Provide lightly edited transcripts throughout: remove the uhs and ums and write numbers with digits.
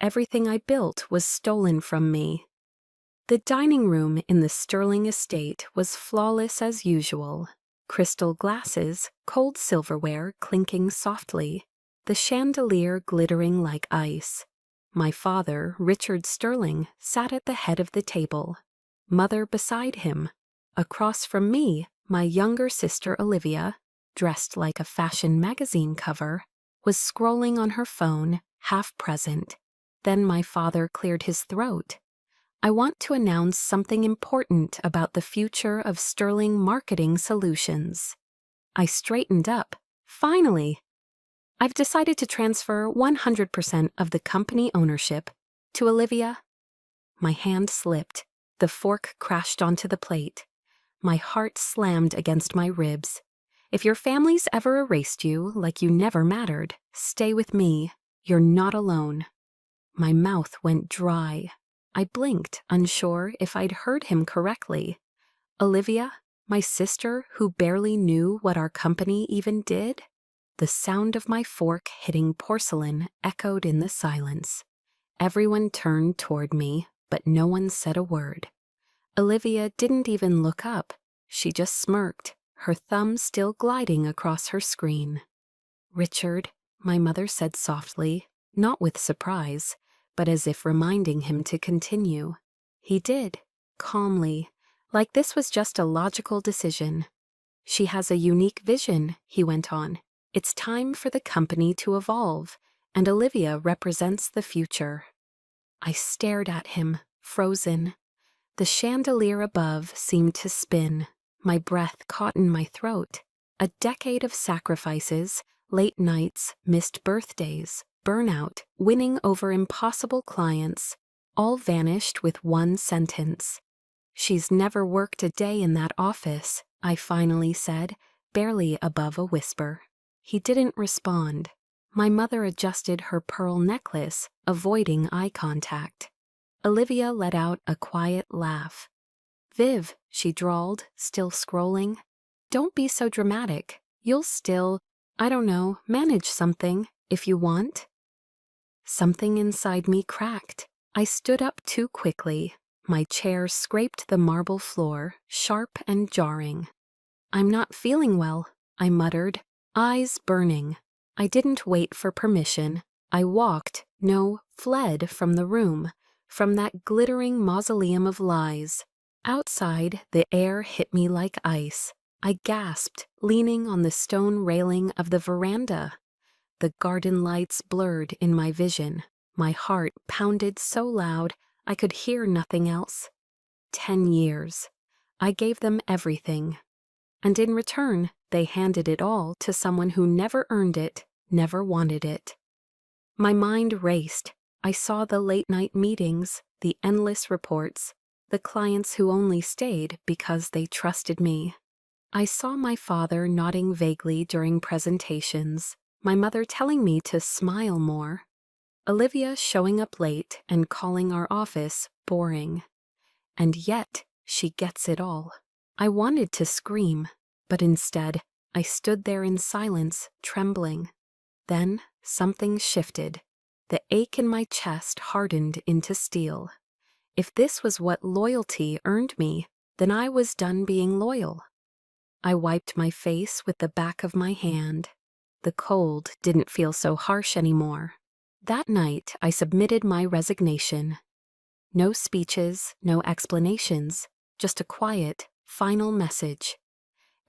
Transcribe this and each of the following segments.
everything I built was stolen from me. The dining room in the Sterling estate was flawless as usual. Crystal glasses, cold silverware clinking softly, the chandelier glittering like ice. My father, Richard Sterling, sat at the head of the table, mother beside him. Across from me, my younger sister Olivia, dressed like a fashion magazine cover, was scrolling on her phone, half present. Then my father cleared his throat. I want to announce something important about the future of Sterling Marketing Solutions. I straightened up. Finally! I've decided to transfer 100% of the company ownership to Olivia. My hand slipped. The fork crashed onto the plate. My heart slammed against my ribs. If your family's ever erased you like you never mattered, stay with me. You're not alone. My mouth went dry. I blinked, unsure if I'd heard him correctly. Olivia, my sister who barely knew what our company even did? The sound of my fork hitting porcelain echoed in the silence. Everyone turned toward me, but no one said a word. Olivia didn't even look up. She just smirked, her thumb still gliding across her screen. "Richard," my mother said softly, not with surprise, but as if reminding him to continue. He did, calmly, like this was just a logical decision. "She has a unique vision," he went on. "It's time for the company to evolve, and Olivia represents the future." I stared at him, frozen. The chandelier above seemed to spin. My breath caught in my throat. A decade of sacrifices, late nights, missed birthdays, burnout, winning over impossible clients, all vanished with one sentence. "She's never worked a day in that office," I finally said, barely above a whisper. He didn't respond. My mother adjusted her pearl necklace, avoiding eye contact. Olivia let out a quiet laugh. "Viv," she drawled, still scrolling, "don't be so dramatic. You'll still, I don't know, manage something, if you want." Something inside me cracked. I stood up too quickly. My chair scraped the marble floor, sharp and jarring. "I'm not feeling well," I muttered, eyes burning. I didn't wait for permission. I walked, no, fled from the room, from that glittering mausoleum of lies. Outside, the air hit me like ice. I gasped, leaning on the stone railing of the veranda. The garden lights blurred in my vision. My heart pounded so loud I could hear nothing else. 10 years. I gave them everything. And in return, they handed it all to someone who never earned it, never wanted it. My mind raced. I saw the late-night meetings, the endless reports, the clients who only stayed because they trusted me. I saw my father nodding vaguely during presentations, my mother telling me to smile more, Olivia showing up late and calling our office boring. And yet, she gets it all. I wanted to scream, but instead, I stood there in silence, trembling. Then, something shifted. The ache in my chest hardened into steel. If this was what loyalty earned me, then I was done being loyal. I wiped my face with the back of my hand. The cold didn't feel so harsh anymore. That night, I submitted my resignation. No speeches, no explanations, just a quiet, final message.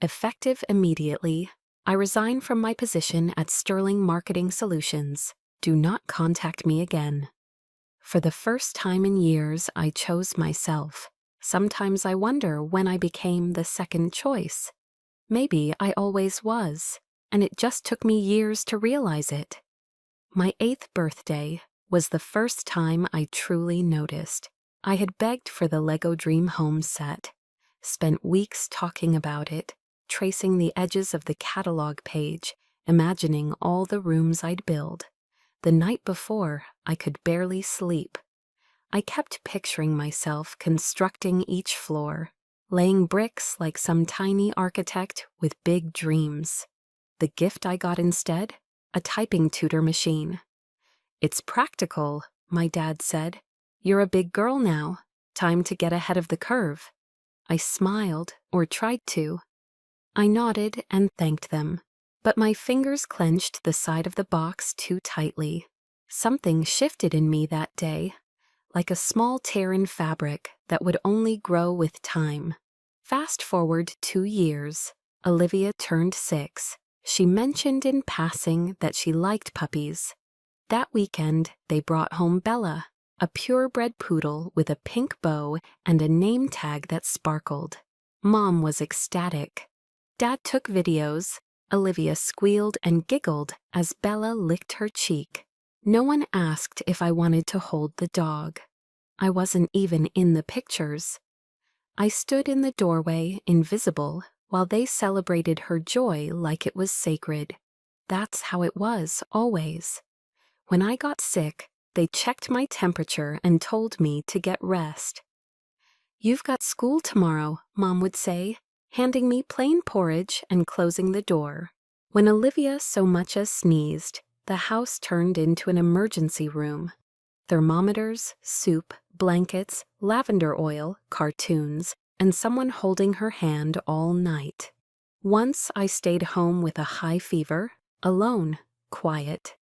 Effective immediately, I resign from my position at Sterling Marketing Solutions. Do not contact me again. For the first time in years, I chose myself. Sometimes I wonder when I became the second choice. Maybe I always was, and it just took me years to realize it. My 8th birthday was the first time I truly noticed. I had begged for the Lego Dream Home set, spent weeks talking about it, tracing the edges of the catalog page, imagining all the rooms I'd build. The night before, I could barely sleep. I kept picturing myself constructing each floor, laying bricks like some tiny architect with big dreams. The gift I got instead? A typing tutor machine. It's practical, my dad said. "You're a big girl now. Time to get ahead of the curve." I smiled, or tried to. I nodded and thanked them, but my fingers clenched the side of the box too tightly. Something shifted in me that day, like a small tear in fabric that would only grow with time. Fast forward 2 years. Olivia turned 6. She mentioned in passing that she liked puppies. That weekend, they brought home Bella, a purebred poodle with a pink bow and a name tag that sparkled. Mom was ecstatic. Dad took videos. Olivia squealed and giggled as Bella licked her cheek. No one asked if I wanted to hold the dog. I wasn't even in the pictures. I stood in the doorway, invisible, while they celebrated her joy like it was sacred. That's how it was, always. When I got sick, they checked my temperature and told me to get rest. "You've got school tomorrow," Mom would say, handing me plain porridge and closing the door. When Olivia so much as sneezed, the house turned into an emergency room. Thermometers, soup, blankets, lavender oil, cartoons, and someone holding her hand all night. Once I stayed home with a high fever, alone, quiet.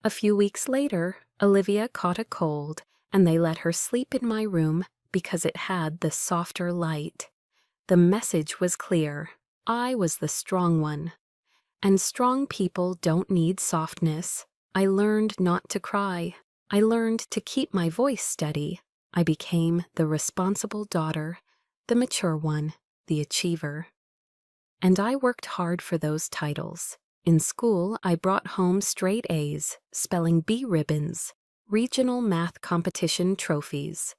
A few weeks later, Olivia caught a cold, and they let her sleep in my room because it had the softer light. The message was clear. I was the strong one. And strong people don't need softness. I learned not to cry. I learned to keep my voice steady. I became the responsible daughter, the mature one, the achiever. And I worked hard for those titles. In school, I brought home straight A's, spelling bee ribbons, regional math competition trophies.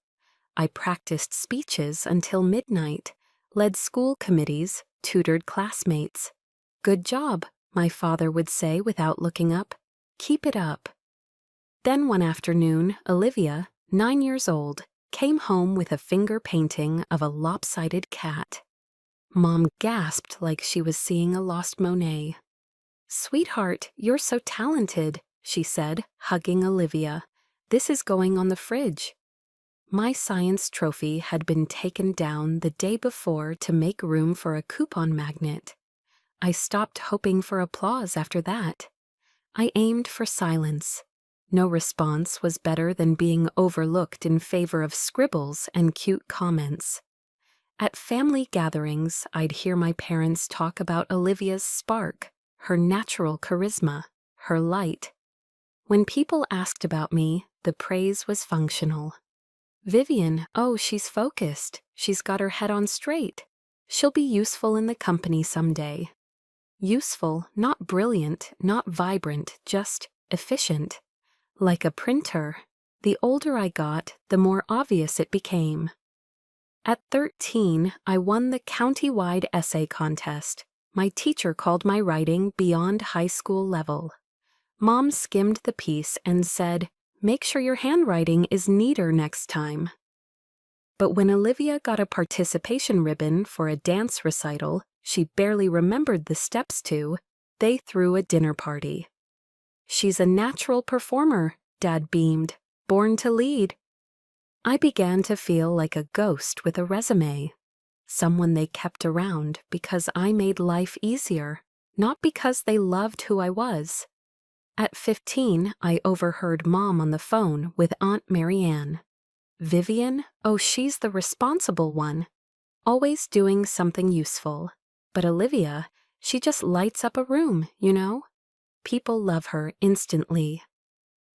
I practiced speeches until midnight, led school committees, tutored classmates. "Good job," my father would say without looking up. "Keep it up." Then one afternoon, Olivia, 9 years old, came home with a finger painting of a lopsided cat. Mom gasped like she was seeing a lost Monet. "Sweetheart, you're so talented," she said, hugging Olivia. "This is going on the fridge." My science trophy had been taken down the day before to make room for a coupon magnet. I stopped hoping for applause after that. I aimed for silence. No response was better than being overlooked in favor of scribbles and cute comments. At family gatherings, I'd hear my parents talk about Olivia's spark, her natural charisma, her light. When people asked about me, the praise was functional. "Vivian, oh, she's focused. She's got her head on straight. She'll be useful in the company someday." Useful, not brilliant, not vibrant, just efficient. Like a printer. The older I got, the more obvious it became. At 13, I won the county-wide essay contest. My teacher called my writing beyond high school level. Mom skimmed the piece and said, "Make sure your handwriting is neater next time." But when Olivia got a participation ribbon for a dance recital she barely remembered the steps to, they threw a dinner party. "She's a natural performer," Dad beamed, "born to lead." I began to feel like a ghost with a resume. Someone they kept around because I made life easier, not because they loved who I was. At 15, I overheard Mom on the phone with Aunt Marianne. "Vivian? Oh, she's the responsible one. Always doing something useful. But Olivia, she just lights up a room, you know? People love her instantly."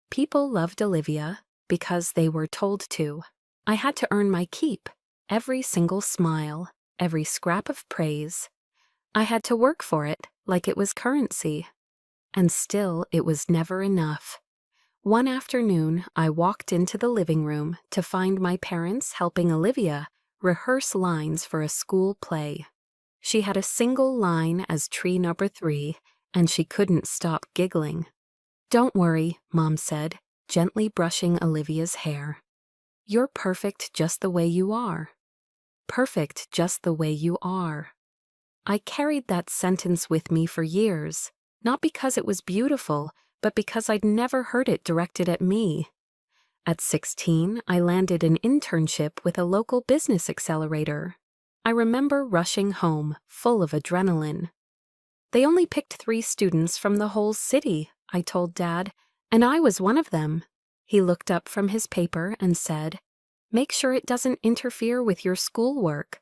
People loved Olivia because they were told to. I had to earn my keep. Every single smile, every scrap of praise. I had to work for it like it was currency. And still, it was never enough. One afternoon, I walked into the living room to find my parents helping Olivia rehearse lines for a school play. She had a single line as tree number 3, and she couldn't stop giggling. "Don't worry," Mom said, gently brushing Olivia's hair. "You're perfect just the way you are. Perfect just the way you are." I carried that sentence with me for years, not because it was beautiful, but because I'd never heard it directed at me. At 16, I landed an internship with a local business accelerator. I remember rushing home, full of adrenaline. "They only picked 3 students from the whole city," I told Dad, "and I was one of them." He looked up from his paper and said, "Make sure it doesn't interfere with your schoolwork."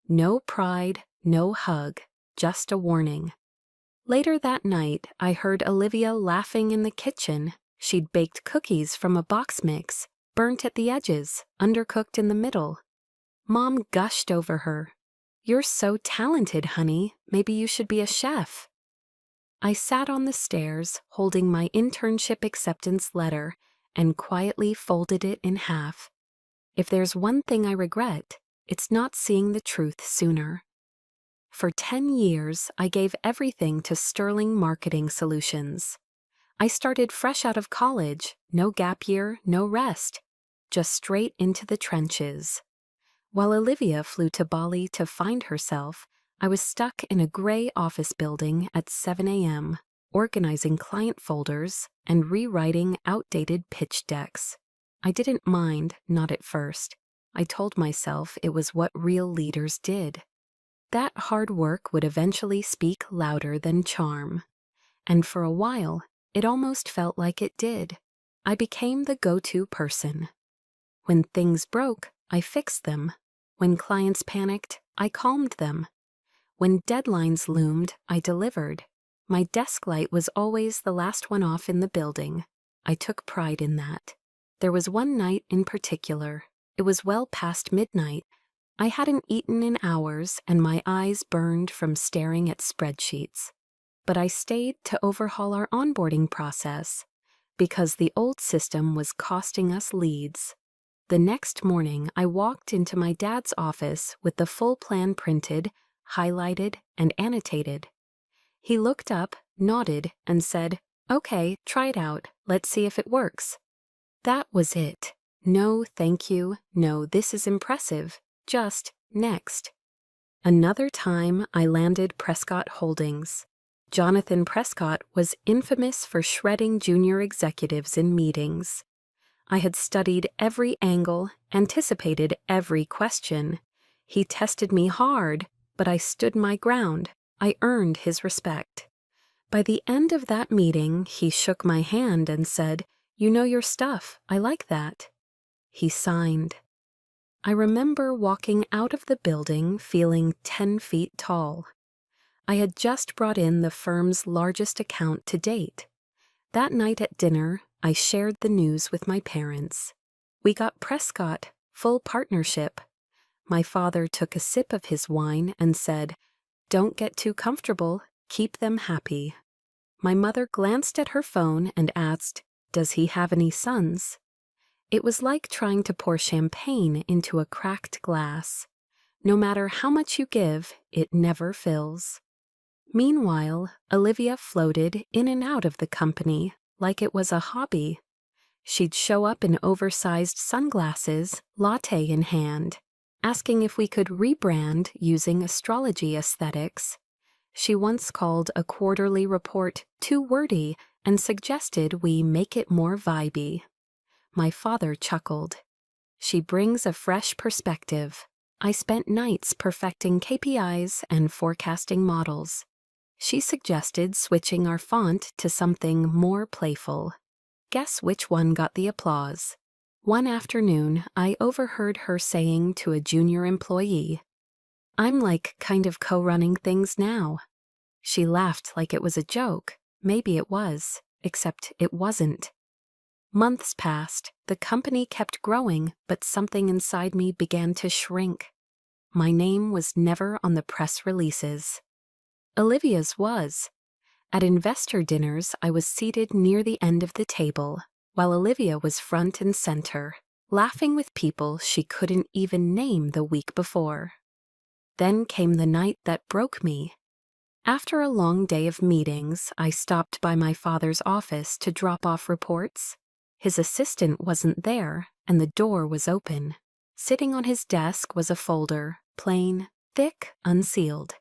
No pride, no hug, just a warning. Later that night, I heard Olivia laughing in the kitchen. She'd baked cookies from a box mix, burnt at the edges, undercooked in the middle. Mom gushed over her. "You're so talented, honey. Maybe you should be a chef." I sat on the stairs, holding my internship acceptance letter, and quietly folded it in half. If there's one thing I regret, it's not seeing the truth sooner. For 10 years, I gave everything to Sterling Marketing Solutions. I started fresh out of college, no gap year, no rest, just straight into the trenches. While Olivia flew to Bali to find herself, I was stuck in a gray office building at 7 a.m., organizing client folders and rewriting outdated pitch decks. I didn't mind, not at first. I told myself it was what real leaders did. That hard work would eventually speak louder than charm. And for a while, it almost felt like it did. I became the go-to person. When things broke, I fixed them. When clients panicked, I calmed them. When deadlines loomed, I delivered. My desk light was always the last one off in the building. I took pride in that. There was one night in particular. It was well past midnight. I hadn't eaten in hours, and my eyes burned from staring at spreadsheets. But I stayed to overhaul our onboarding process, because the old system was costing us leads. The next morning, I walked into my dad's office with the full plan printed, highlighted, and annotated. He looked up, nodded, and said, "Okay, try it out. Let's see if it works." That was it. No, thank you. No, this is impressive. Just next. Another time, I landed Prescott Holdings. Jonathan Prescott was infamous for shredding junior executives in meetings. I had studied every angle, anticipated every question. He tested me hard, but I stood my ground. I earned his respect. By the end of that meeting, he shook my hand and said, "You know your stuff. I like that." He signed. I remember walking out of the building feeling 10 feet tall. I had just brought in the firm's largest account to date. That night at dinner, I shared the news with my parents. We got Prescott, full partnership. My father took a sip of his wine and said, "Don't get too comfortable, keep them happy." My mother glanced at her phone and asked, "Does he have any sons?" It was like trying to pour champagne into a cracked glass. No matter how much you give, it never fills. Meanwhile, Olivia floated in and out of the company like it was a hobby. She'd show up in oversized sunglasses, latte in hand, asking if we could rebrand using astrology aesthetics. She once called a quarterly report too wordy and suggested we make it more vibey. My father chuckled. She brings a fresh perspective. I spent nights perfecting KPIs and forecasting models. She suggested switching our font to something more playful. Guess which one got the applause? One afternoon, I overheard her saying to a junior employee, "I'm like kind of co-running things now." She laughed like it was a joke. Maybe it was, except it wasn't. Months passed, the company kept growing, but something inside me began to shrink. My name was never on the press releases. Olivia's was. At investor dinners, I was seated near the end of the table, while Olivia was front and center, laughing with people she couldn't even name the week before. Then came the night that broke me. After a long day of meetings, I stopped by my father's office to drop off reports. His assistant wasn't there, and the door was open. Sitting on his desk was a folder, plain, thick, unsealed.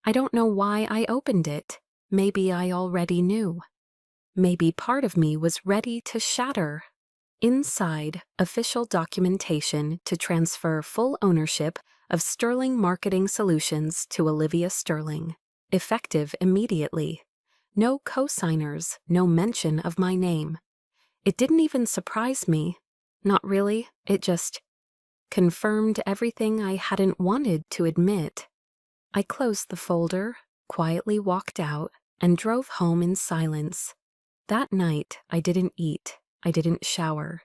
I don't know why I opened it. Maybe I already knew. Maybe part of me was ready to shatter. Inside, official documentation to transfer full ownership of Sterling Marketing Solutions to Olivia Sterling. Effective immediately. No co-signers, no mention of my name. It didn't even surprise me. Not really, it just confirmed everything I hadn't wanted to admit. I closed the folder, quietly walked out, and drove home in silence. That night, I didn't eat. I didn't shower.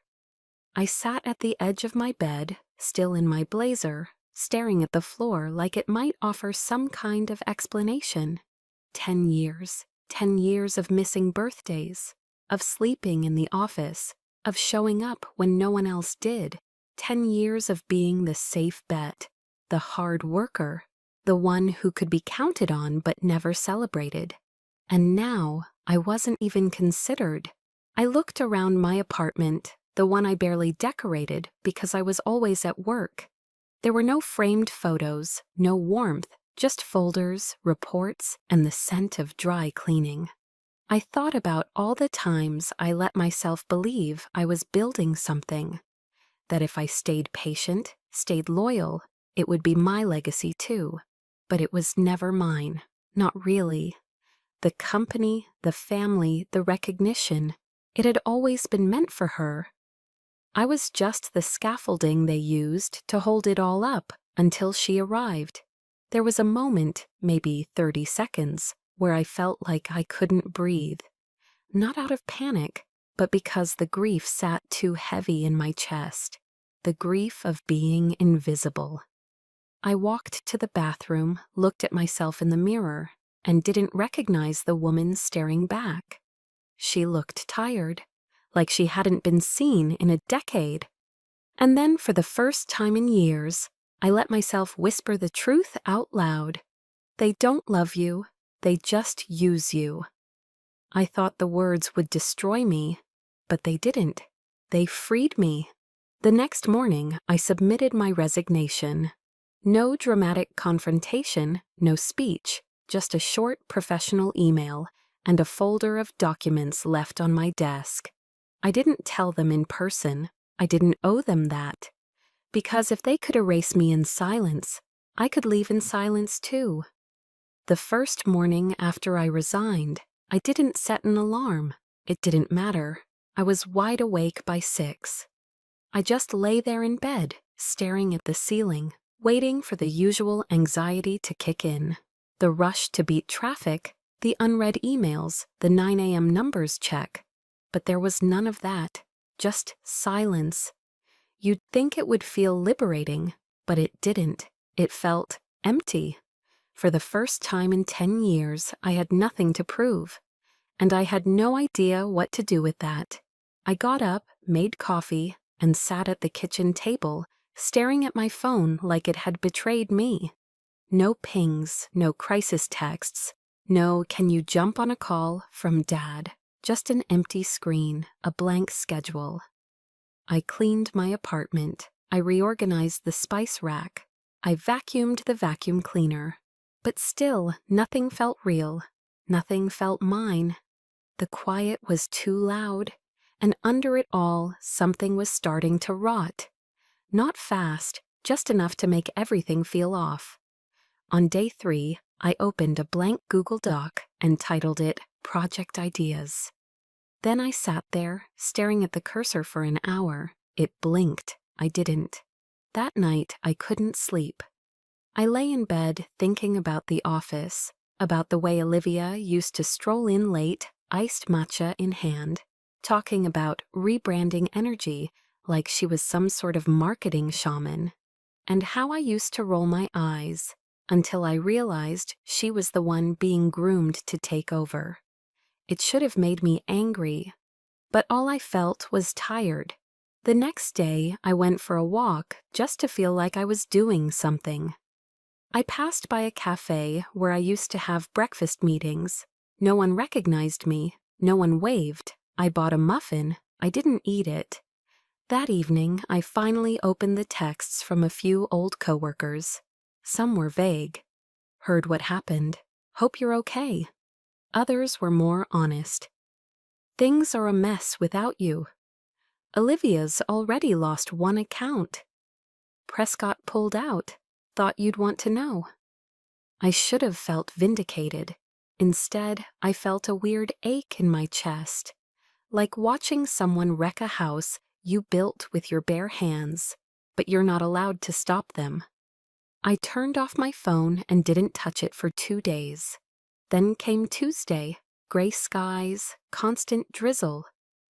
I sat at the edge of my bed, still in my blazer, staring at the floor like it might offer some kind of explanation. 10 years. 10 years of missing birthdays, of sleeping in the office, of showing up when no one else did. 10 years of being the safe bet, the hard worker, the one who could be counted on but never celebrated. And now I wasn't even considered. I looked around my apartment, the one I barely decorated because I was always at work. There were no framed photos, no warmth, just folders, reports, and the scent of dry cleaning. I thought about all the times I let myself believe I was building something. That if I stayed patient, stayed loyal, it would be my legacy too. But it was never mine. Not really. The company, the family, the recognition, it had always been meant for her. I was just the scaffolding they used to hold it all up until she arrived. There was a moment, maybe 30 seconds, where I felt like I couldn't breathe. Not out of panic, but because the grief sat too heavy in my chest. The grief of being invisible. I walked to the bathroom, looked at myself in the mirror, and didn't recognize the woman staring back. She looked tired, like she hadn't been seen in a decade. And then, for the first time in years, I let myself whisper the truth out loud. They don't love you, they just use you. I thought the words would destroy me, but they didn't. They freed me. The next morning, I submitted my resignation. No dramatic confrontation, no speech, just a short professional email and a folder of documents left on my desk. I didn't tell them in person. I didn't owe them that. Because if they could erase me in silence, I could leave in silence too. The first morning after I resigned, I didn't set an alarm. It didn't matter. I was wide awake by 6. I just lay there in bed, staring at the ceiling, waiting for the usual anxiety to kick in. The rush to beat traffic, the unread emails, the 9 a.m. numbers check. But there was none of that, just silence. You'd think it would feel liberating, but it didn't. It felt empty. For the first time in 10 years, I had nothing to prove, and I had no idea what to do with that. I got up, made coffee, and sat at the kitchen table, staring at my phone like it had betrayed me. No pings, no crisis texts, no "can you jump on a call" from Dad. Just an empty screen, a blank schedule. I cleaned my apartment. I reorganized the spice rack. I vacuumed the vacuum cleaner. But still, nothing felt real. Nothing felt mine. The quiet was too loud, and under it all, something was starting to rot. Not fast, just enough to make everything feel off. On day 3, I opened a blank Google Doc and titled it Project Ideas. Then I sat there, staring at the cursor for an hour. It blinked. I didn't. That night, I couldn't sleep. I lay in bed thinking about the office, about the way Olivia used to stroll in late, iced matcha in hand, talking about rebranding energy like she was some sort of marketing shaman, and how I used to roll my eyes until I realized she was the one being groomed to take over. It should have made me angry, but all I felt was tired. The next day, I went for a walk just to feel like I was doing something. I passed by a cafe where I used to have breakfast meetings. No one recognized me. No one waved. I bought a muffin. I didn't eat it. That evening, I finally opened the texts from a few old coworkers. Some were vague. Heard what happened. Hope you're okay. Others were more honest. Things are a mess without you. Olivia's already lost one account. Prescott pulled out. Thought you'd want to know. I should have felt vindicated. Instead, I felt a weird ache in my chest, like watching someone wreck a house you built with your bare hands, but you're not allowed to stop them. I turned off my phone and didn't touch it for 2 days. Then came Tuesday, gray skies, constant drizzle,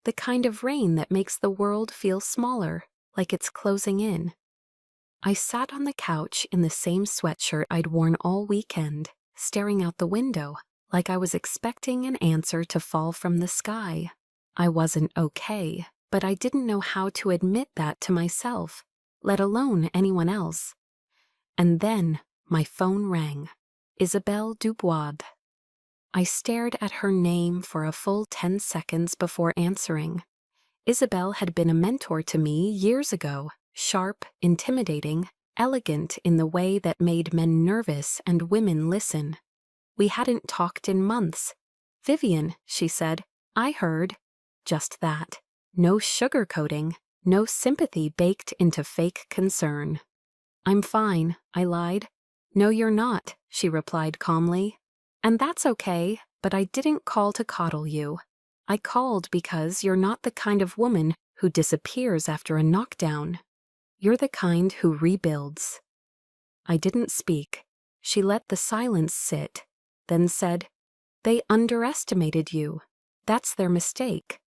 the kind of rain that makes the world feel smaller, like it's closing in. I sat on the couch in the same sweatshirt I'd worn all weekend, staring out the window, like I was expecting an answer to fall from the sky. I wasn't okay, but I didn't know how to admit that to myself, let alone anyone else. And then my phone rang. Isabelle Dubois. I stared at her name for a full 10 seconds before answering. Isabelle had been a mentor to me years ago, sharp, intimidating, elegant in the way that made men nervous and women listen. We hadn't talked in months. "Vivian," she said, "I heard." Just that. No sugarcoating, no sympathy baked into fake concern. "I'm fine," I lied. "No, you're not," she replied calmly. "And that's okay, but I didn't call to coddle you. I called because you're not the kind of woman who disappears after a knockdown. You're the kind who rebuilds." I didn't speak. She let the silence sit, then said, "They underestimated you. That's their mistake.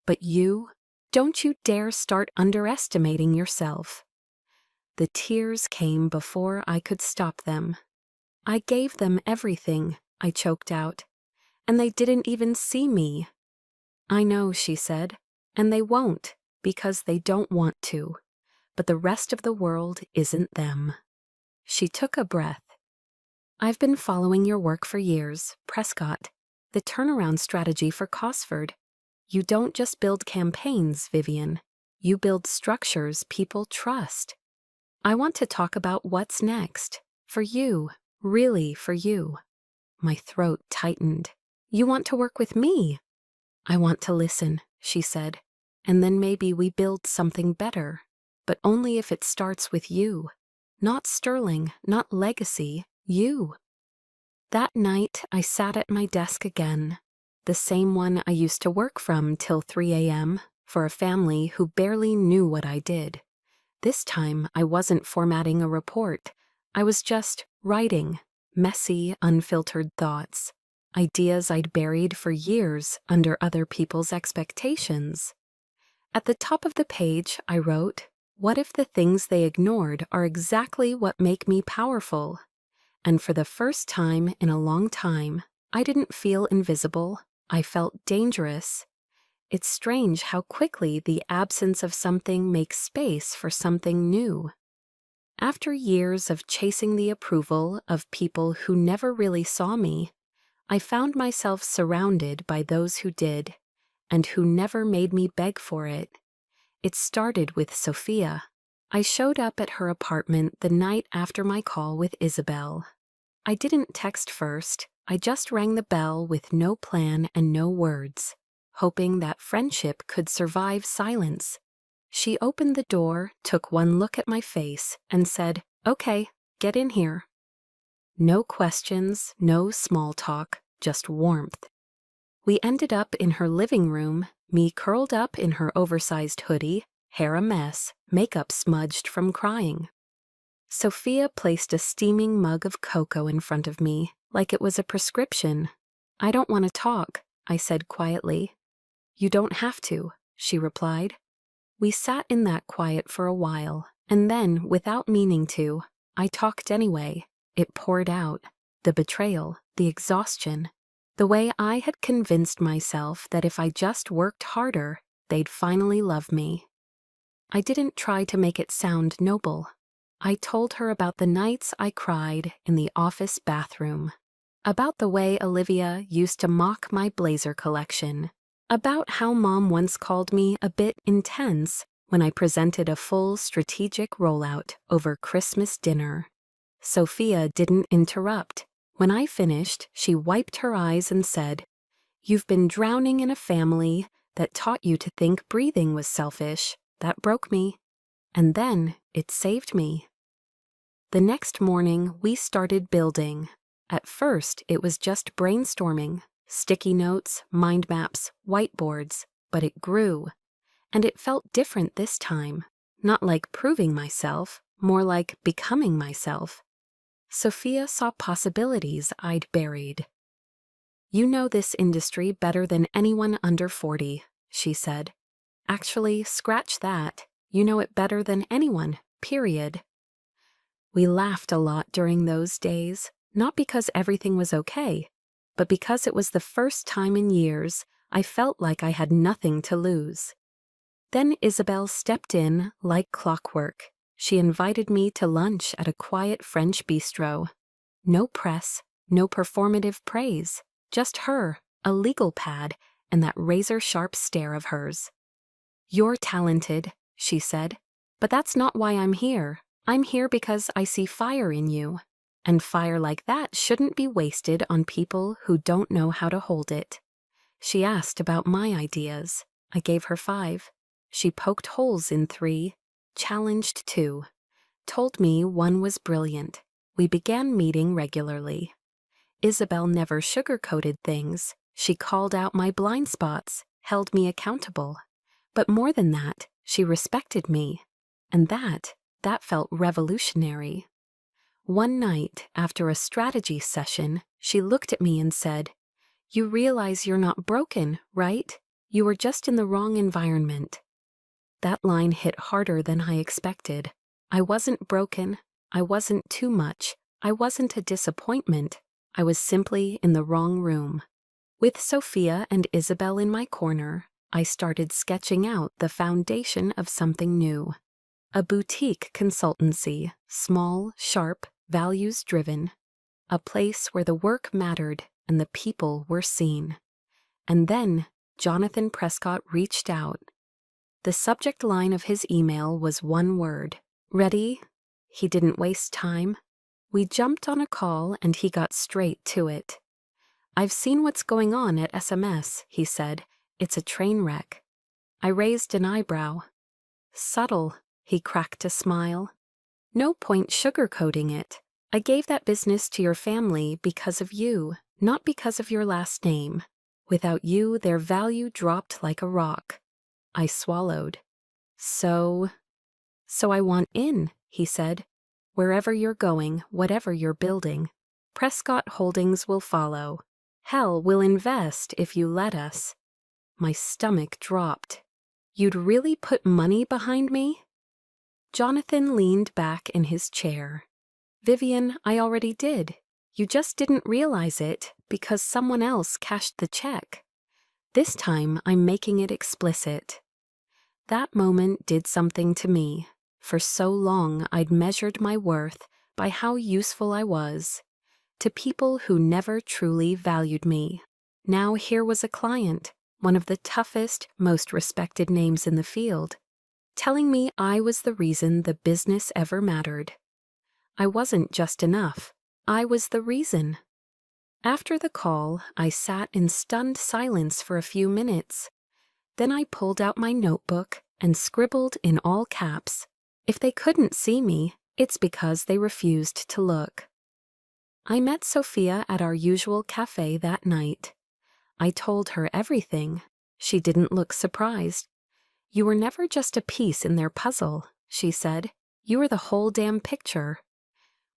But you, don't you dare start underestimating yourself." The tears came before I could stop them. "I gave them everything," I choked out, "and they didn't even see me." "I know," she said, "and they won't, because they don't want to. But the rest of the world isn't them." She took a breath. "I've been following your work for years, Prescott, the turnaround strategy for Cosford. You don't just build campaigns, Vivian. You build structures people trust. I want to talk about what's next. For you, really for you." My throat tightened. "You want to work with me?" "I want to listen," she said, "and then maybe we build something better. But only if it starts with you. Not Sterling, not legacy, you." That night, I sat at my desk again, the same one I used to work from till 3 a.m., for a family who barely knew what I did. This time, I wasn't formatting a report. I was just writing, messy, unfiltered thoughts, ideas I'd buried for years under other people's expectations. At the top of the page, I wrote, "What if the things they ignored are exactly what make me powerful?" And for the first time in a long time, I didn't feel invisible. I felt dangerous. It's strange how quickly the absence of something makes space for something new. After years of chasing the approval of people who never really saw me, I found myself surrounded by those who did, and who never made me beg for it. It started with Sophia. I showed up at her apartment the night after my call with Isabelle. I didn't text first. I just rang the bell with no plan and no words, hoping that friendship could survive silence. She opened the door, took one look at my face, and said, "Okay, get in here." No questions, no small talk, just warmth. We ended up in her living room, me curled up in her oversized hoodie, hair a mess, makeup smudged from crying. Sophia placed a steaming mug of cocoa in front of me, like it was a prescription. "I don't want to talk," I said quietly. "You don't have to," she replied. We sat in that quiet for a while, and then, without meaning to, I talked anyway. It poured out. The betrayal, the exhaustion. The way I had convinced myself that if I just worked harder, they'd finally love me. I didn't try to make it sound noble. I told her about the nights I cried in the office bathroom, about the way Olivia used to mock my blazer collection, about how Mom once called me a bit intense when I presented a full strategic rollout over Christmas dinner. Sophia didn't interrupt. When I finished, she wiped her eyes and said, "You've been drowning in a family that taught you to think breathing was selfish. That broke me. And then it saved me. The next morning, we started building. At first, it was just brainstorming, sticky notes, mind maps, whiteboards, but it grew. And it felt different this time. Not like proving myself, more like becoming myself. Sophia saw possibilities I'd buried. "You know this industry better than anyone under 40, she said. "Actually, scratch that. You know it better than anyone, period." We laughed a lot during those days, not because everything was okay, but because it was the first time in years I felt like I had nothing to lose. Then Isabel stepped in like clockwork. She invited me to lunch at a quiet French bistro. No press, no performative praise, just her, a legal pad, and that razor-sharp stare of hers. "You're talented," she said, "but that's not why I'm here. I'm here because I see fire in you. And fire like that shouldn't be wasted on people who don't know how to hold it." She asked about my ideas. I gave her 5. She poked holes in 3, challenged 2, told me 1 was brilliant. We began meeting regularly. Isabel never sugarcoated things. She called out my blind spots, held me accountable. But more than that, she respected me. And that felt revolutionary. One night, after a strategy session, she looked at me and said, "You realize you're not broken, right? You were just in the wrong environment." That line hit harder than I expected. I wasn't broken. I wasn't too much. I wasn't a disappointment. I was simply in the wrong room. With Sophia and Isabel in my corner, I started sketching out the foundation of something new. A boutique consultancy, small, sharp, values-driven. A place where the work mattered and the people were seen. And then Jonathan Prescott reached out. The subject line of his email was 1 word. "Ready?" He didn't waste time. We jumped on a call and he got straight to it. "I've seen what's going on at SMS, he said. "It's a train wreck." I raised an eyebrow. "Subtle," he cracked a smile. "No point sugarcoating it. I gave that business to your family because of you, not because of your last name. Without you, their value dropped like a rock." I swallowed. So I want in," he said. "Wherever you're going, whatever you're building. Prescott Holdings will follow. Hell, we'll invest if you let us." My stomach dropped. "You'd really put money behind me?" Jonathan leaned back in his chair. "Vivian, I already did. You just didn't realize it because someone else cashed the check. This time I'm making it explicit." That moment did something to me. For so long I'd measured my worth by how useful I was to people who never truly valued me. Now here was a client, one of the toughest, most respected names in the field, telling me I was the reason the business ever mattered. I wasn't just enough. I was the reason. After the call, I sat in stunned silence for a few minutes. Then I pulled out my notebook and scribbled in all caps, "If they couldn't see me, it's because they refused to look." I met Sophia at our usual cafe that night. I told her everything. She didn't look surprised. "You were never just a piece in their puzzle," she said. "You were the whole damn picture."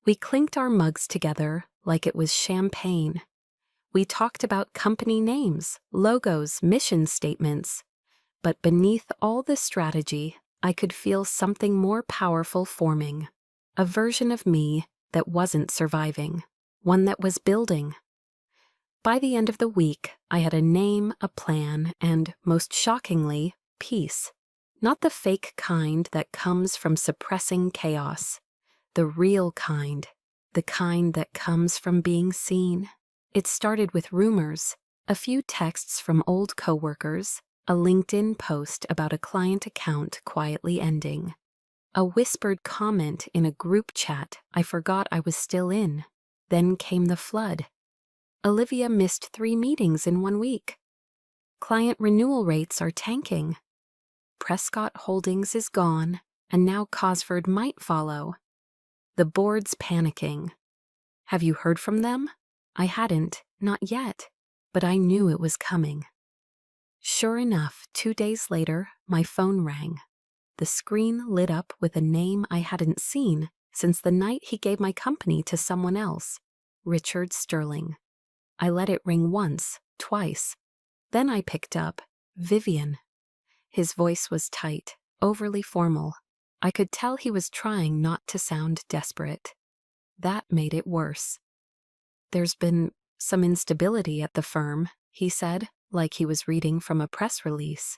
We clinked our mugs together like it was champagne. We talked about company names, logos, mission statements. But beneath all the strategy, I could feel something more powerful forming. A version of me that wasn't surviving. One that was building. By the end of the week, I had a name, a plan, and, most shockingly, peace. Not the fake kind that comes from suppressing chaos. The real kind. The kind that comes from being seen. It started with rumors, a few texts from old coworkers, a LinkedIn post about a client account quietly ending, a whispered comment in a group chat I forgot I was still in. Then came the flood. Olivia missed 3 meetings in 1 week. Client renewal rates are tanking. Prescott Holdings is gone, and now Cosford might follow. The board's panicking. Have you heard from them? I hadn't, not yet, but I knew it was coming. Sure enough, 2 days later, my phone rang. The screen lit up with a name I hadn't seen since the night he gave my company to someone else, Richard Sterling. I let it ring once, twice. Then I picked up, Vivian. His voice was tight, overly formal. I could tell he was trying not to sound desperate. That made it worse. There's been some instability at the firm, he said, like he was reading from a press release.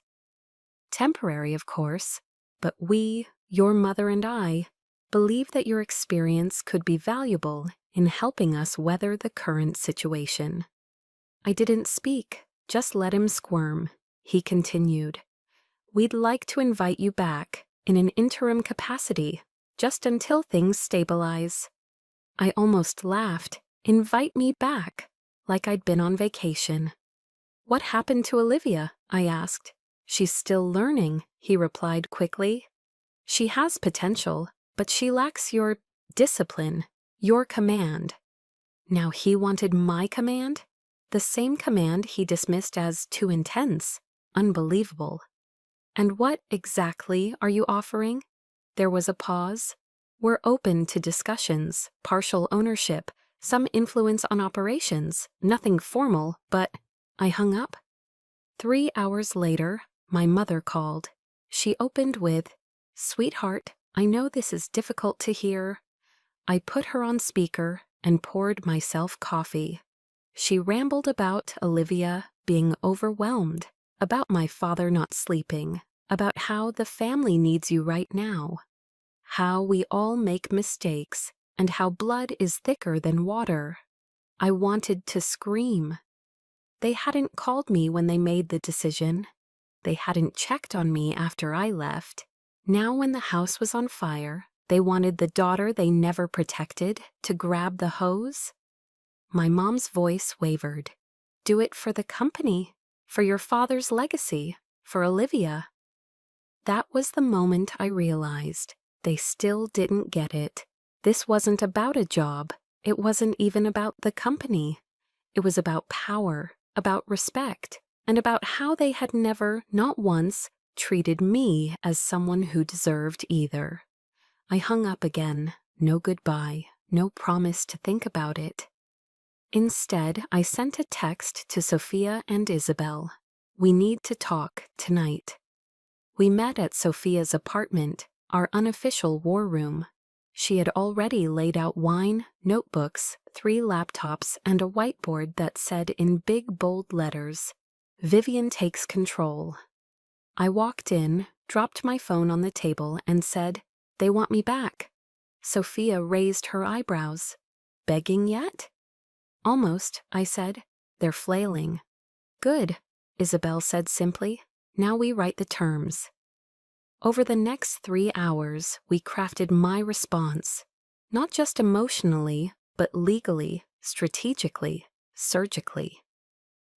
Temporary, of course, but we, your mother and I, believe that your experience could be valuable in helping us weather the current situation. I didn't speak, just let him squirm. He continued. We'd like to invite you back in an interim capacity, just until things stabilize. I almost laughed. Invite me back, like I'd been on vacation. What happened to Olivia? I asked. She's still learning, he replied quickly. She has potential, but she lacks your discipline, your command. Now he wanted my command? The same command he dismissed as too intense. Unbelievable. And what exactly are you offering? There was a pause. We're open to discussions, partial ownership, some influence on operations, nothing formal, but I hung up. 3 hours later, my mother called. She opened with, Sweetheart, I know this is difficult to hear. I put her on speaker and poured myself coffee. She rambled about Olivia being overwhelmed, about my father not sleeping, about how the family needs you right now, how we all make mistakes, and how blood is thicker than water. I wanted to scream. They hadn't called me when they made the decision. They hadn't checked on me after I left. Now when the house was on fire, they wanted the daughter they never protected to grab the hose. My mom's voice wavered. Do it for the company, for your father's legacy, for Olivia. That was the moment I realized they still didn't get it. This wasn't about a job. It wasn't even about the company. It was about power, about respect, and about how they had never, not once, treated me as someone who deserved either. I hung up again. No goodbye, no promise to think about it. Instead, I sent a text to Sophia and Isabel. We need to talk tonight. We met at Sophia's apartment, our unofficial war room. She had already laid out wine, notebooks, 3 laptops, and a whiteboard that said in big bold letters, Vivian takes control. I walked in, dropped my phone on the table, and said, They want me back. Sophia raised her eyebrows. Begging yet? Almost, I said. They're flailing. Good, Isabel said simply. Now we write the terms. Over the next 3 hours, we crafted my response, not just emotionally, but legally, strategically, surgically.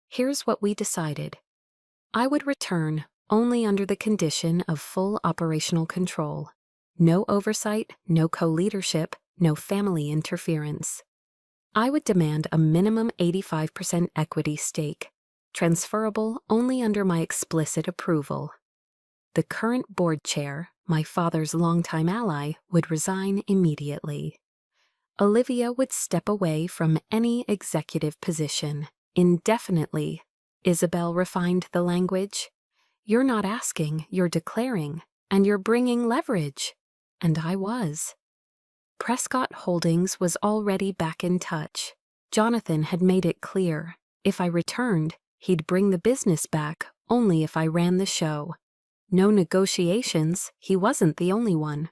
Here's what we decided. I would return only under the condition of full operational control. No oversight, no co-leadership, no family interference. I would demand a minimum 85% equity stake, transferable only under my explicit approval. The current board chair, my father's longtime ally, would resign immediately. Olivia would step away from any executive position, indefinitely. Isabel refined the language. You're not asking, you're declaring, and you're bringing leverage. And I was. Prescott Holdings was already back in touch. Jonathan had made it clear, if I returned, he'd bring the business back only if I ran the show. No negotiations, he wasn't the only one.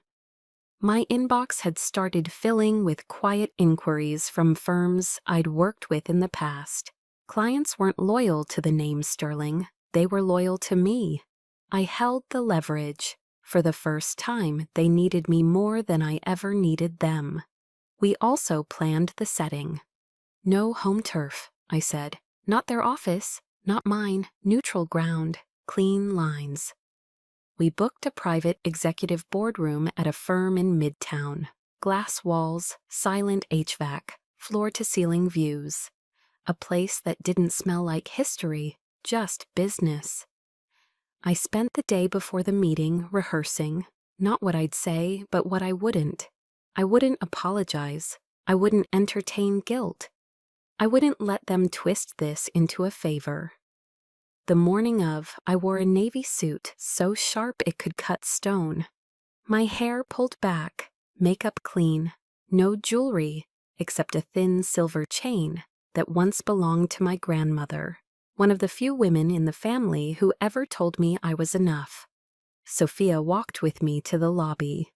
My inbox had started filling with quiet inquiries from firms I'd worked with in the past. Clients weren't loyal to the name Sterling, they were loyal to me. I held the leverage. For the first time, they needed me more than I ever needed them. We also planned the setting. No home turf, I said. Not their office, not mine, neutral ground, clean lines. We booked a private executive boardroom at a firm in Midtown. Glass walls, silent HVAC, floor-to-ceiling views. A place that didn't smell like history, just business. I spent the day before the meeting rehearsing, not what I'd say, but what I wouldn't. I wouldn't apologize. I wouldn't entertain guilt. I wouldn't let them twist this into a favor. The morning of, I wore a navy suit so sharp it could cut stone. My hair pulled back, makeup clean, no jewelry except a thin silver chain that once belonged to my grandmother, one of the few women in the family who ever told me I was enough. Sophia walked with me to the lobby.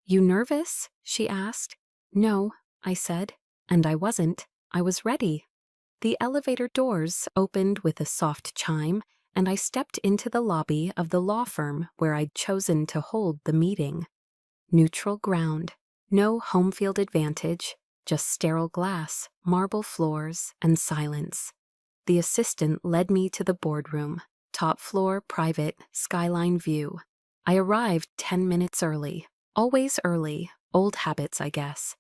"You nervous?" she asked. "No," I said, and I wasn't. I was ready. The elevator doors opened with a soft chime, and I stepped into the lobby of the law firm where I'd chosen to hold the meeting. Neutral ground, no home field advantage, just sterile glass, marble floors, and silence. The assistant led me to the boardroom, top floor, private, skyline view. I arrived 10 minutes early. Always early, old habits, I guess.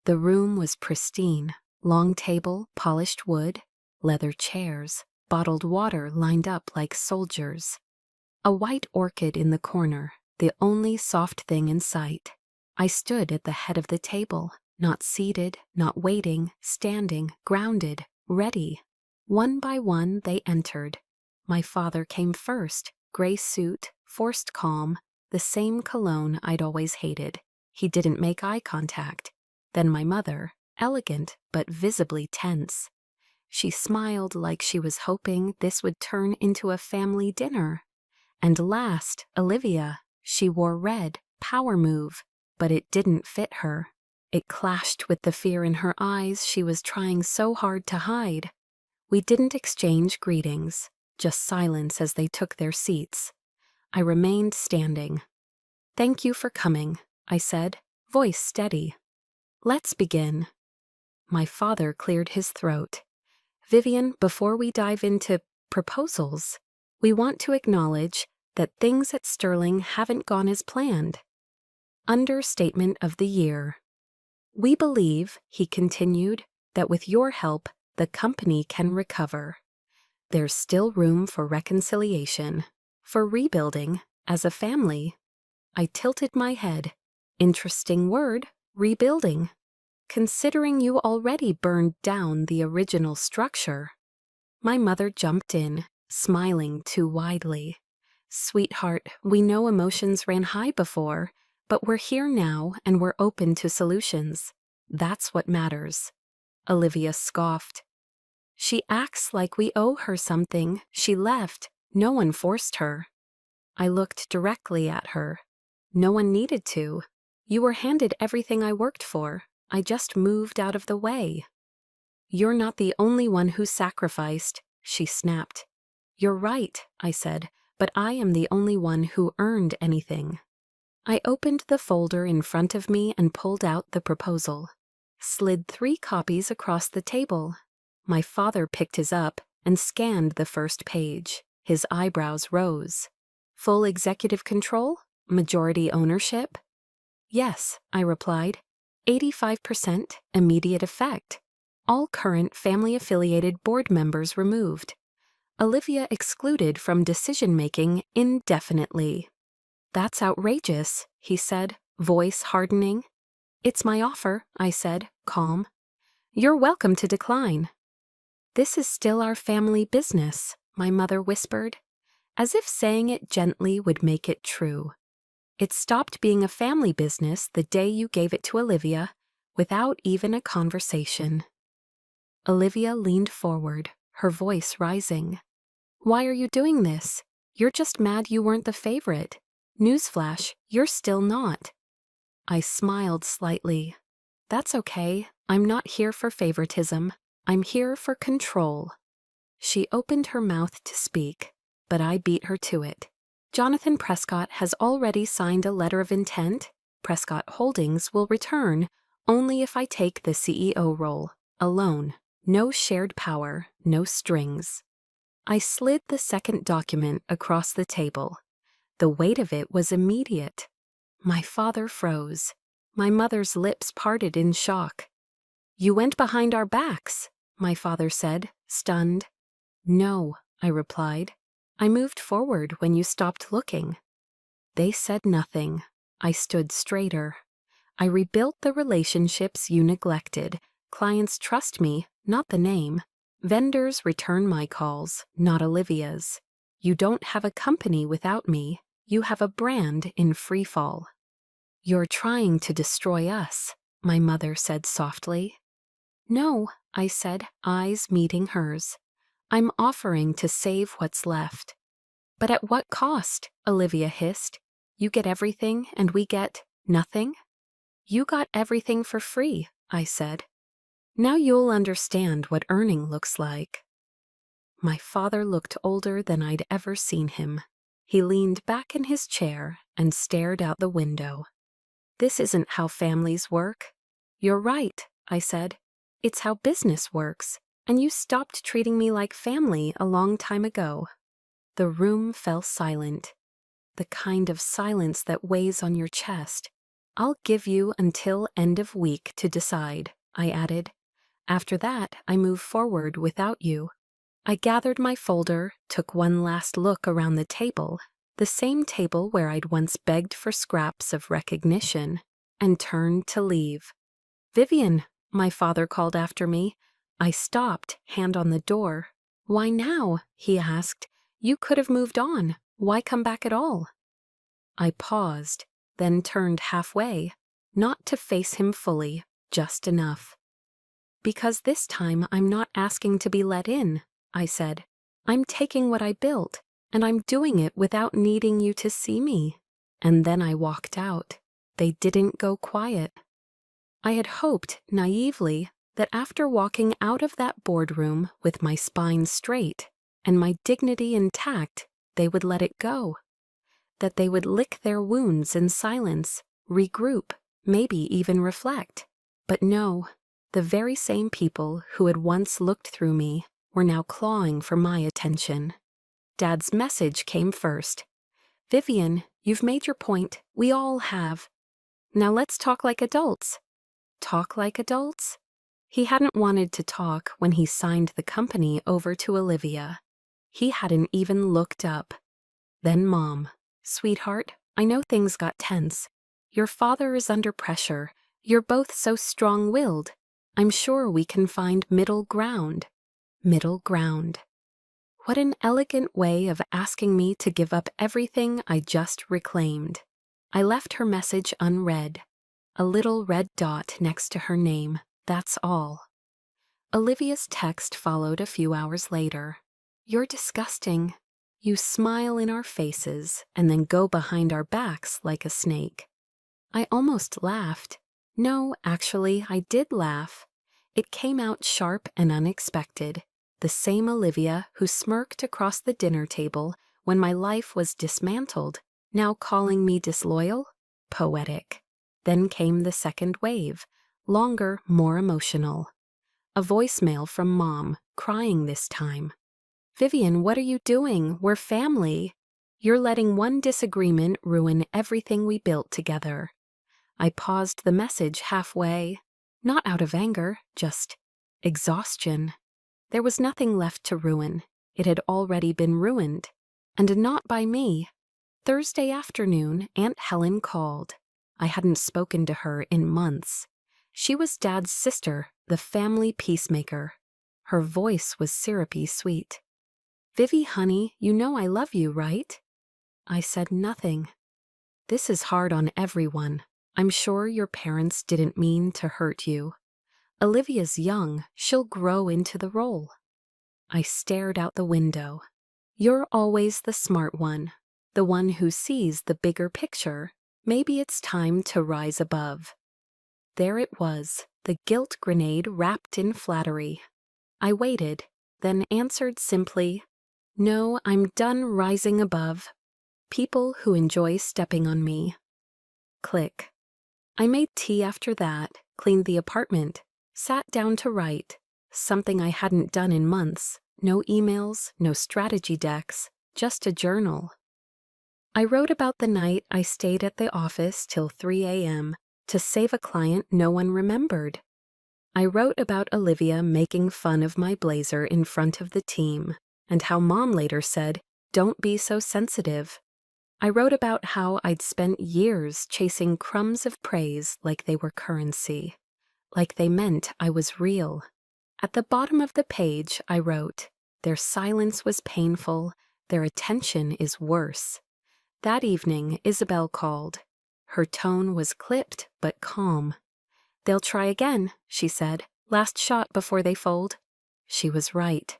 The room was pristine. Long table, polished wood, leather chairs, bottled water lined up like soldiers. A white orchid in the corner, the only soft thing in sight. I stood at the head of the table, not seated, not waiting, standing, grounded, ready. One by one they entered. My father came first, gray suit, forced calm, the same cologne I'd always hated. He didn't make eye contact. Then my mother, elegant but visibly tense. She smiled like she was hoping this would turn into a family dinner. And last, Olivia. She wore red, power move, but it didn't fit her. It clashed with the fear in her eyes she was trying so hard to hide. We didn't exchange greetings, just silence as they took their seats. I remained standing. "Thank you for coming," I said, voice steady. "Let's begin." My father cleared his throat. "Vivian, before we dive into proposals, we want to acknowledge that things at Sterling haven't gone as planned." Understatement of the year. "We believe," he continued, "that with your help, the company can recover. There's still room for reconciliation, for rebuilding, as a family." I tilted my head. Interesting word, rebuilding. Considering you already burned down the original structure. My mother jumped in, smiling too widely. "Sweetheart, we know emotions ran high before, but we're here now and we're open to solutions. That's what matters." Olivia scoffed. "She acts like we owe her something. She left. No one forced her." I looked directly at her. "No one needed to. You were handed everything I worked for. I just moved out of the way." "You're not the only one who sacrificed," she snapped. "You're right," I said, "but I am the only one who earned anything." I opened the folder in front of me and pulled out the proposal. Slid 3 copies across the table. My father picked his up and scanned the first page. His eyebrows rose. "Full executive control? Majority ownership?" "Yes," I replied. 85% immediate effect. All current family-affiliated board members removed. Olivia excluded from decision-making indefinitely. "That's outrageous," he said, voice hardening. "It's my offer," I said, calm. "You're welcome to decline." "This is still our family business," my mother whispered, as if saying it gently would make it true. "It stopped being a family business the day you gave it to Olivia, without even a conversation." Olivia leaned forward, her voice rising. "Why are you doing this? You're just mad you weren't the favorite. Newsflash, you're still not." I smiled slightly. "That's okay. I'm not here for favoritism. I'm here for control." She opened her mouth to speak, but I beat her to it. "Jonathan Prescott has already signed a letter of intent. Prescott Holdings will return only if I take the CEO role, alone. No shared power, no strings." I slid the second document across the table. The weight of it was immediate. My father froze. My mother's lips parted in shock. "You went behind our backs," my father said, stunned. "No," I replied. "I moved forward when you stopped looking." They said nothing. I stood straighter. I rebuilt the relationships you neglected. Clients trust me, not the name. Vendors return my calls, not Olivia's. You don't have a company without me. You have a brand in freefall. "You're trying to destroy us," my mother said softly. "No," I said, eyes meeting hers. "I'm offering to save what's left." "But at what cost?" Olivia hissed. "You get everything and we get nothing?" "You got everything for free," I said. "Now you'll understand what earning looks like." My father looked older than I'd ever seen him. He leaned back in his chair and stared out the window. "This isn't how families work." "You're right," I said. "It's how business works, and you stopped treating me like family a long time ago." The room fell silent. The kind of silence that weighs on your chest. "I'll give you until end of week to decide," I added. "After that, I move forward without you." I gathered my folder, took one last look around the table, the same table where I'd once begged for scraps of recognition, and turned to leave. "Vivian," my father called after me. I stopped, hand on the door. "Why now?" he asked. "You could have moved on. Why come back at all?" I paused, then turned halfway, not to face him fully, just enough. "Because this time I'm not asking to be let in," I said. "I'm taking what I built, and I'm doing it without needing you to see me." And then I walked out. They didn't go quiet. I had hoped, naively, that after walking out of that boardroom with my spine straight and my dignity intact, they would let it go. That they would lick their wounds in silence, regroup, maybe even reflect. But no, the very same people who had once looked through me were now clawing for my attention. Dad's message came first. "Vivian, you've made your point. We all have. Now let's talk like adults." Talk like adults? He hadn't wanted to talk when he signed the company over to Olivia. He hadn't even looked up. Then Mom. "Sweetheart, I know things got tense. Your father is under pressure. You're both so strong-willed. I'm sure we can find middle ground." Middle ground. What an elegant way of asking me to give up everything I just reclaimed. I left her message unread. A little red dot next to her name, that's all. Olivia's text followed a few hours later. "You're disgusting. You smile in our faces and then go behind our backs like a snake." I almost laughed. No, actually, I did laugh. It came out sharp and unexpected. The same Olivia who smirked across the dinner table when my life was dismantled, now calling me disloyal? Poetic. Then came the second wave, longer, more emotional. A voicemail from Mom, crying this time. "Vivian, what are you doing? We're family. You're letting one disagreement ruin everything we built together." I paused the message halfway, not out of anger, just exhaustion. There was nothing left to ruin. It had already been ruined. And not by me. Thursday afternoon, Aunt Helen called. I hadn't spoken to her in months. She was Dad's sister, the family peacemaker. Her voice was syrupy sweet. "Vivi, honey, you know I love you, right?" I said nothing. "This is hard on everyone. I'm sure your parents didn't mean to hurt you. Olivia's young. She'll grow into the role." I stared out the window. "You're always the smart one, the one who sees the bigger picture. Maybe it's time to rise above." There it was, the guilt grenade wrapped in flattery. I waited, then answered simply, "No, I'm done rising above people who enjoy stepping on me." Click. I made tea after that, cleaned the apartment, sat down to write, something I hadn't done in months, No emails, no strategy decks, just a journal. I wrote about the night I stayed at the office till 3 a.m. to save a client no one remembered. I wrote about Olivia making fun of my blazer in front of the team, and how Mom later said, "Don't be so sensitive." I wrote about how I'd spent years chasing crumbs of praise like they were currency, like they meant I was real. At the bottom of the page, I wrote, "Their silence was painful, their attention is worse." That evening, Isabel called. Her tone was clipped but calm. "They'll try again," she said. "Last shot before they fold." She was right.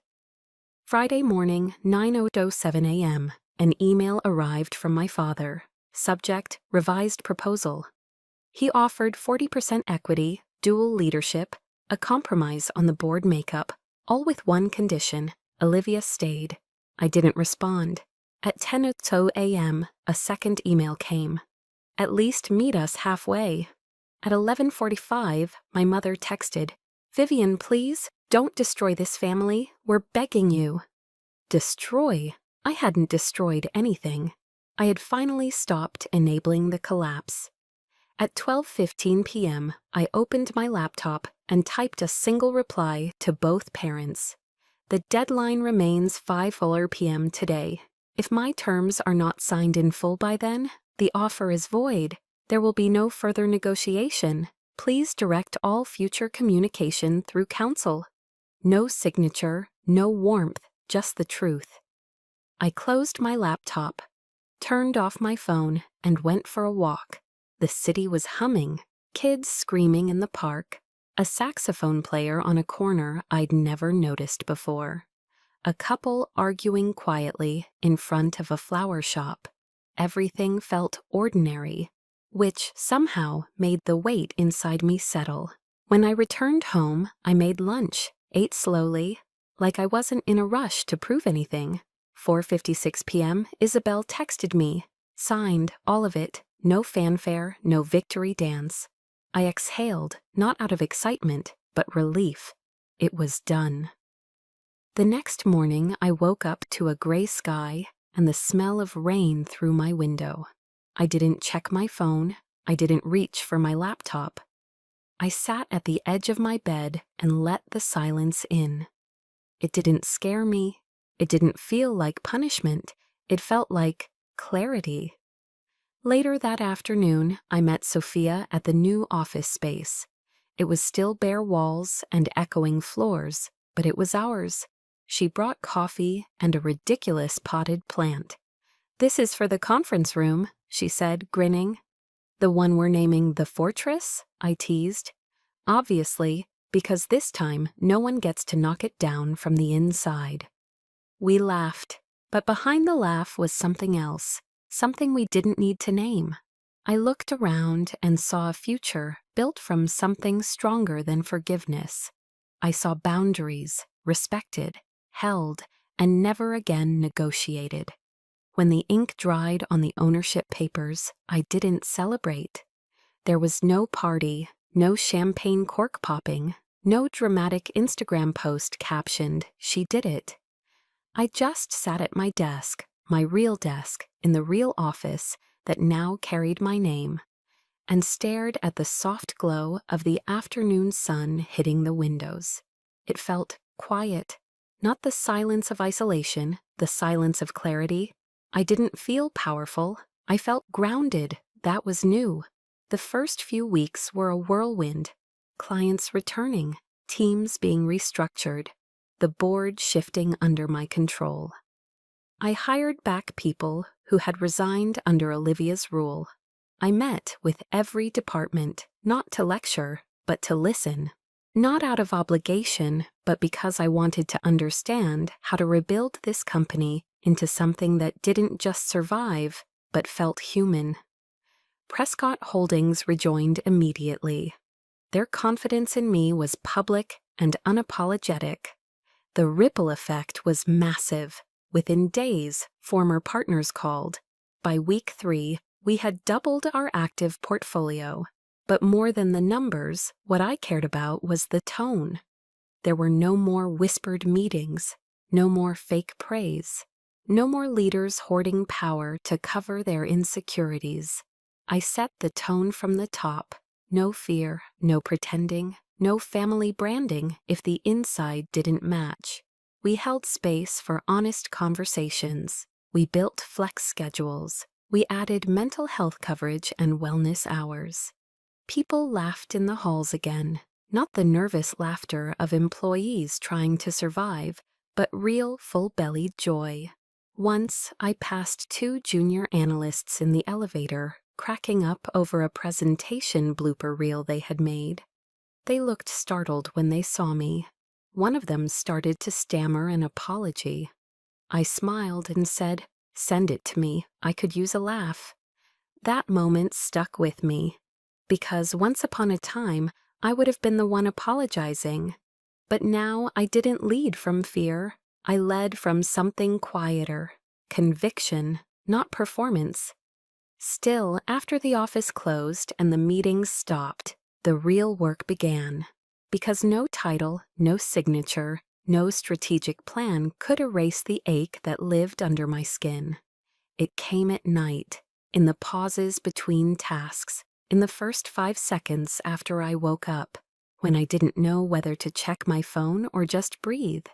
Friday morning, 9:07 a.m., an email arrived from my father. Subject, revised proposal. He offered 40% equity, dual leadership, a compromise on the board makeup, all with one condition: Olivia stayed. I didn't respond. At 10:02 a.m., a second email came. "At least meet us halfway." At 11:45, my mother texted, "Vivian, please, don't destroy this family. We're begging you." Destroy? I hadn't destroyed anything. I had finally stopped enabling the collapse. At 12:15 p.m., I opened my laptop and typed a single reply to both parents. "The deadline remains 5:00 p.m. today. If my terms are not signed in full by then, the offer is void. There will be no further negotiation. Please direct all future communication through counsel." No signature, no warmth, just the truth. I closed my laptop, turned off my phone, and went for a walk. The city was humming, kids screaming in the park, a saxophone player on a corner I'd never noticed before, a couple arguing quietly in front of a flower shop. Everything felt ordinary, which somehow made the weight inside me settle. When I returned home, I made lunch, ate slowly, like I wasn't in a rush to prove anything. 4:56 p.m., Isabel texted me. Signed, all of it, no fanfare, no victory dance. I exhaled, not out of excitement, but relief. It was done. The next morning, I woke up to a gray sky and the smell of rain through my window. I didn't check my phone. I didn't reach for my laptop. I sat at the edge of my bed and let the silence in. It didn't scare me. It didn't feel like punishment. It felt like clarity. Later that afternoon, I met Sophia at the new office space. It was still bare walls and echoing floors, but it was ours. She brought coffee and a ridiculous potted plant. "This is for the conference room," she said, grinning. "The one we're naming the Fortress?" I teased. "Obviously, because this time no one gets to knock it down from the inside." We laughed, but behind the laugh was something else, something we didn't need to name. I looked around and saw a future built from something stronger than forgiveness. I saw boundaries, respected, held, and never again negotiated. When the ink dried on the ownership papers, I didn't celebrate. There was no party, no champagne cork popping, no dramatic Instagram post captioned, "She did it." I just sat at my desk, my real desk, in the real office that now carried my name, and stared at the soft glow of the afternoon sun hitting the windows. It felt quiet, not the silence of isolation, the silence of clarity. I didn't feel powerful. I felt grounded. That was new. The first few weeks were a whirlwind. Clients returning, teams being restructured, the board shifting under my control. I hired back people who had resigned under Olivia's rule. I met with every department, not to lecture, but to listen. Not out of obligation, but because I wanted to understand how to rebuild this company into something that didn't just survive, but felt human. Prescott Holdings rejoined immediately. Their confidence in me was public and unapologetic. The ripple effect was massive. Within days, former partners called. By week 3, we had doubled our active portfolio. But more than the numbers, what I cared about was the tone. There were no more whispered meetings, No more fake praise. No more leaders hoarding power to cover their insecurities. I set the tone from the top. No fear, no pretending, no family branding if the inside didn't match. We held space for honest conversations. We built flex schedules. We added mental health coverage and wellness hours. People laughed in the halls again, not the nervous laughter of employees trying to survive, but real full-bellied joy. Once, I passed 2 junior analysts in the elevator, cracking up over a presentation blooper reel they had made. They looked startled when they saw me. One of them started to stammer an apology. I smiled and said, "Send it to me, I could use a laugh." That moment stuck with me, because once upon a time, I would have been the one apologizing. But now I didn't lead from fear. I led from something quieter, conviction, not performance. Still, after the office closed and the meetings stopped, the real work began. Because no title, no signature, no strategic plan could erase the ache that lived under my skin. It came at night, in the pauses between tasks, in the first 5 seconds after I woke up, when I didn't know whether to check my phone or just breathe.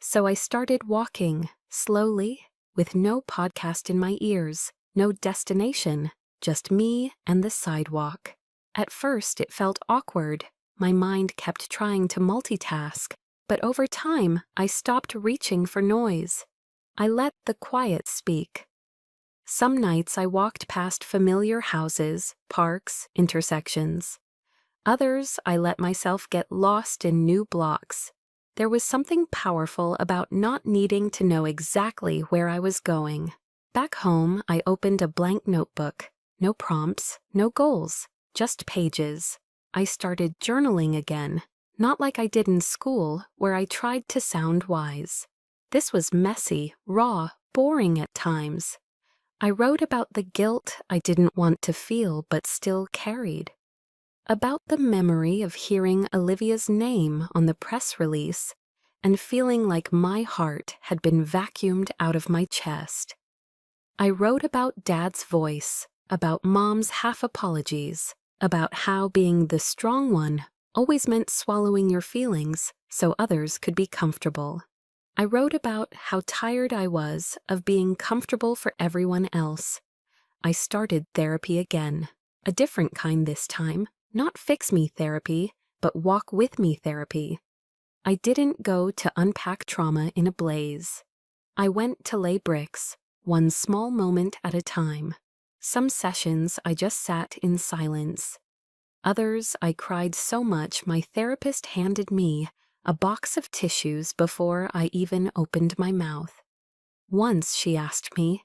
So I started walking, slowly, with no podcast in my ears, no destination, just me and the sidewalk. At first it felt awkward. My mind kept trying to multitask, but over time I stopped reaching for noise. I let the quiet speak. Some nights I walked past familiar houses, parks, intersections. Others I let myself get lost in new blocks. There was something powerful about not needing to know exactly where I was going. Back home, I opened a blank notebook. No prompts, no goals, just pages. I started journaling again, not like I did in school, where I tried to sound wise. This was messy, raw, boring at times. I wrote about the guilt I didn't want to feel but still carried. About the memory of hearing Olivia's name on the press release and feeling like my heart had been vacuumed out of my chest. I wrote about Dad's voice, about Mom's half apologies, about how being the strong one always meant swallowing your feelings so others could be comfortable. I wrote about how tired I was of being comfortable for everyone else. I started therapy again, a different kind this time, not fix-me therapy, but walk-with-me therapy. I didn't go to unpack trauma in a blaze. I went to lay bricks, one small moment at a time. Some sessions I just sat in silence. Others I cried so much my therapist handed me a box of tissues before I even opened my mouth. Once she asked me,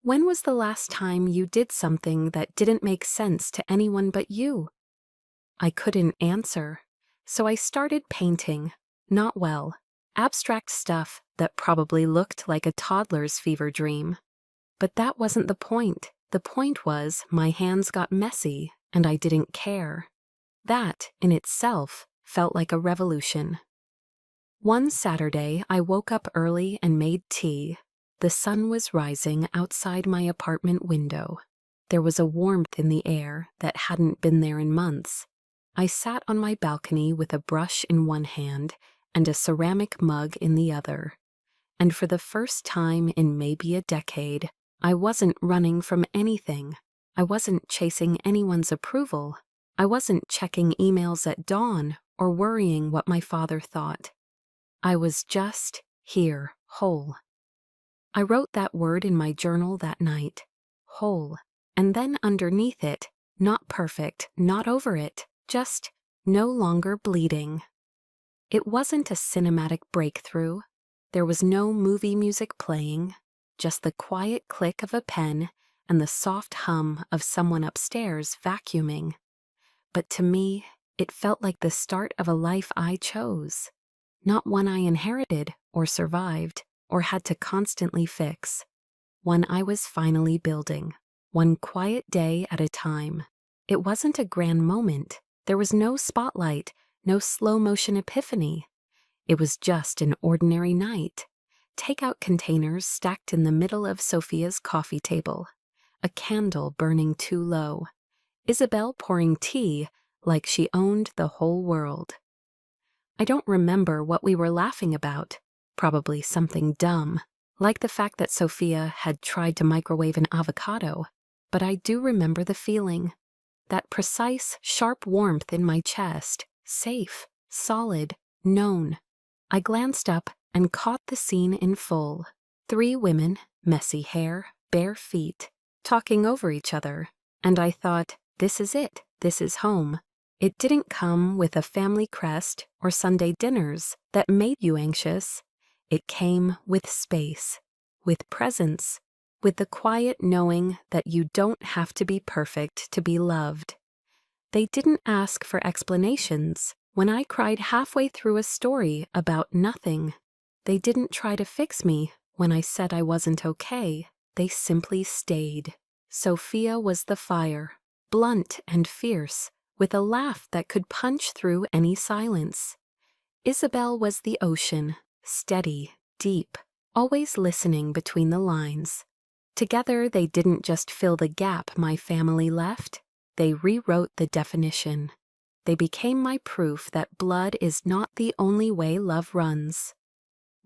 "When was the last time you did something that didn't make sense to anyone but you?" I couldn't answer, so I started painting, not well, abstract stuff that probably looked like a toddler's fever dream. But that wasn't the point. The point was my hands got messy and I didn't care. That, in itself, felt like a revolution. One Saturday, I woke up early and made tea. The sun was rising outside my apartment window. There was a warmth in the air that hadn't been there in months. I sat on my balcony with a brush in one hand and a ceramic mug in the other. And for the first time in maybe a decade, I wasn't running from anything. I wasn't chasing anyone's approval. I wasn't checking emails at dawn or worrying what my father thought. I was just here, whole. I wrote that word in my journal that night, whole, and then underneath it, not perfect, not over it, just no longer bleeding. It wasn't a cinematic breakthrough. There was no movie music playing, just the quiet click of a pen and the soft hum of someone upstairs vacuuming. But to me, it felt like the start of a life I chose, not one I inherited or survived or had to constantly fix. One I was finally building, one quiet day at a time. It wasn't a grand moment. There was no spotlight, no slow-motion epiphany. It was just an ordinary night. takeout containers stacked in the middle of Sophia's coffee table, a candle burning too low, Isabel pouring tea like she owned the whole world. I don't remember what we were laughing about, probably something dumb, like the fact that Sophia had tried to microwave an avocado, but I do remember the feeling, that precise, sharp warmth in my chest, safe, solid, known. I glanced up and caught the scene in full. 3 women, messy hair, bare feet, talking over each other, and I thought, this is it, this is home. It didn't come with a family crest or Sunday dinners that made you anxious. It came with space, with presence, with the quiet knowing that you don't have to be perfect to be loved. They didn't ask for explanations when I cried halfway through a story about nothing. They didn't try to fix me when I said I wasn't okay. They simply stayed. Sophia was the fire, blunt and fierce, with a laugh that could punch through any silence. Isabel was the ocean, steady, deep, always listening between the lines. Together, they didn't just fill the gap my family left, they rewrote the definition. They became my proof that blood is not the only way love runs.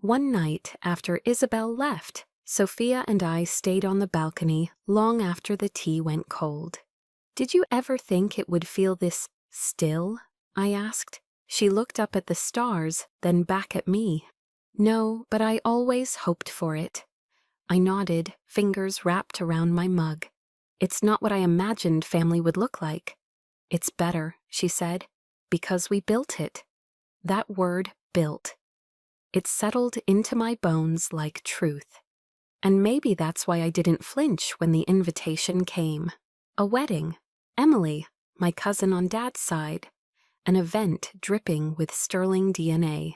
One night after Isabel left, Sophia and I stayed on the balcony long after the tea went cold. Did you ever think it would feel this still? I asked. She looked up at the stars, then back at me. No, but I always hoped for it. I nodded, fingers wrapped around my mug. It's not what I imagined family would look like. It's better, she said, because we built it. That word, built. It settled into my bones like truth. And maybe that's why I didn't flinch when the invitation came. A wedding. Emily, my cousin on Dad's side. An event dripping with sterling DNA.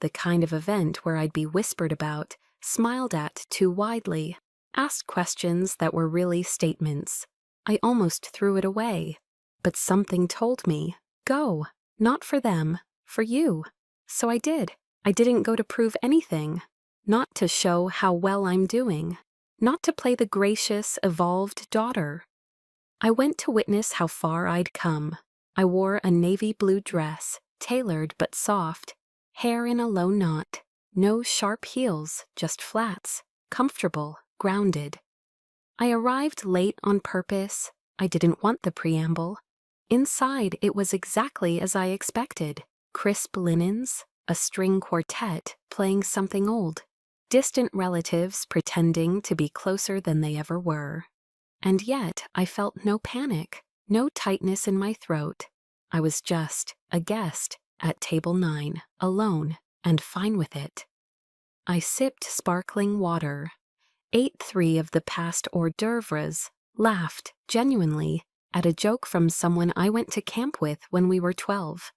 The kind of event where I'd be whispered about, smiled at too widely, asked questions that were really statements. I almost threw it away. But something told me, go, not for them, for you. So I did. I didn't go to prove anything. Not to show how well I'm doing. Not to play the gracious, evolved daughter. I went to witness how far I'd come. I wore a navy blue dress, tailored but soft, hair in a low knot, no sharp heels, just flats, comfortable, grounded. I arrived late on purpose. I didn't want the preamble. Inside, it was exactly as I expected. Crisp linens, a string quartet playing something old, distant relatives pretending to be closer than they ever were. And yet, I felt no panic, no tightness in my throat. I was just a guest at table 9, alone, and fine with it. I sipped sparkling water, ate 3 of the past hors d'oeuvres, laughed, genuinely, at a joke from someone I went to camp with when we were 12.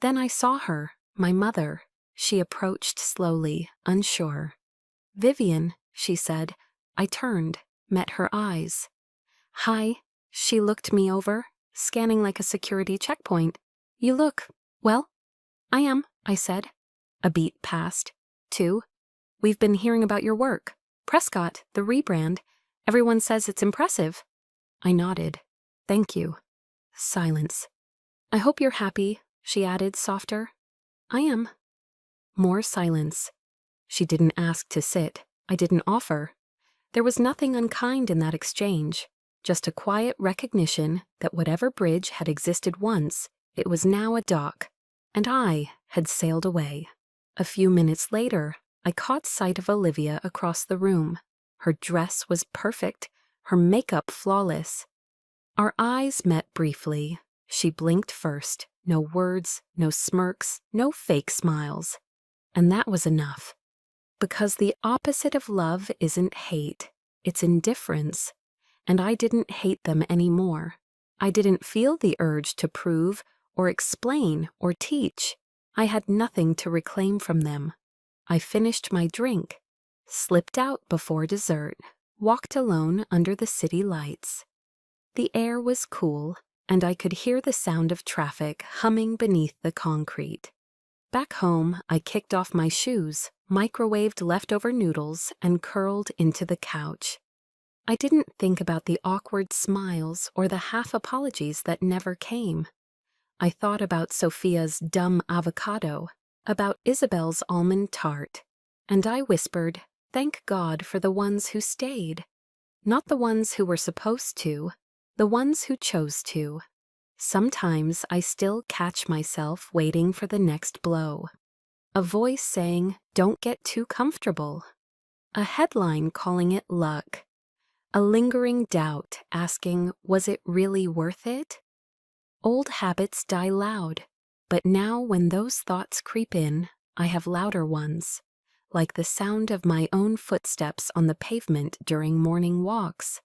Then I saw her, my mother. She approached slowly, unsure. "Vivian," she said. I turned, met her eyes. "Hi." She looked me over, scanning like a security checkpoint. "You look, well." "I am," I said. A beat passed. 2. "We've been hearing about your work. Prescott, the rebrand. Everyone says it's impressive." I nodded. "Thank you." Silence. "I hope you're happy," she added, softer. "I am." More silence. She didn't ask to sit. I didn't offer. There was nothing unkind in that exchange, just a quiet recognition that whatever bridge had existed once, it was now a dock, and I had sailed away. A few minutes later, I caught sight of Olivia across the room. Her dress was perfect, her makeup flawless. Our eyes met briefly. She blinked first. No words, no smirks, no fake smiles. And that was enough. Because the opposite of love isn't hate, it's indifference. And I didn't hate them anymore. I didn't feel the urge to prove or explain or teach. I had nothing to reclaim from them. I finished my drink, slipped out before dessert, walked alone under the city lights. The air was cool, and I could hear the sound of traffic humming beneath the concrete. Back home, I kicked off my shoes, microwaved leftover noodles, and curled into the couch. I didn't think about the awkward smiles or the half apologies that never came. I thought about Sophia's dumb avocado, about Isabel's almond tart, and I whispered, "Thank God for the ones who stayed." Not the ones who were supposed to, the ones who chose to. Sometimes I still catch myself waiting for the next blow. A voice saying, "Don't get too comfortable." A headline calling it luck. A lingering doubt asking, was it really worth it? Old habits die loud, but now when those thoughts creep in, I have louder ones, like the sound of my own footsteps on the pavement during morning walks,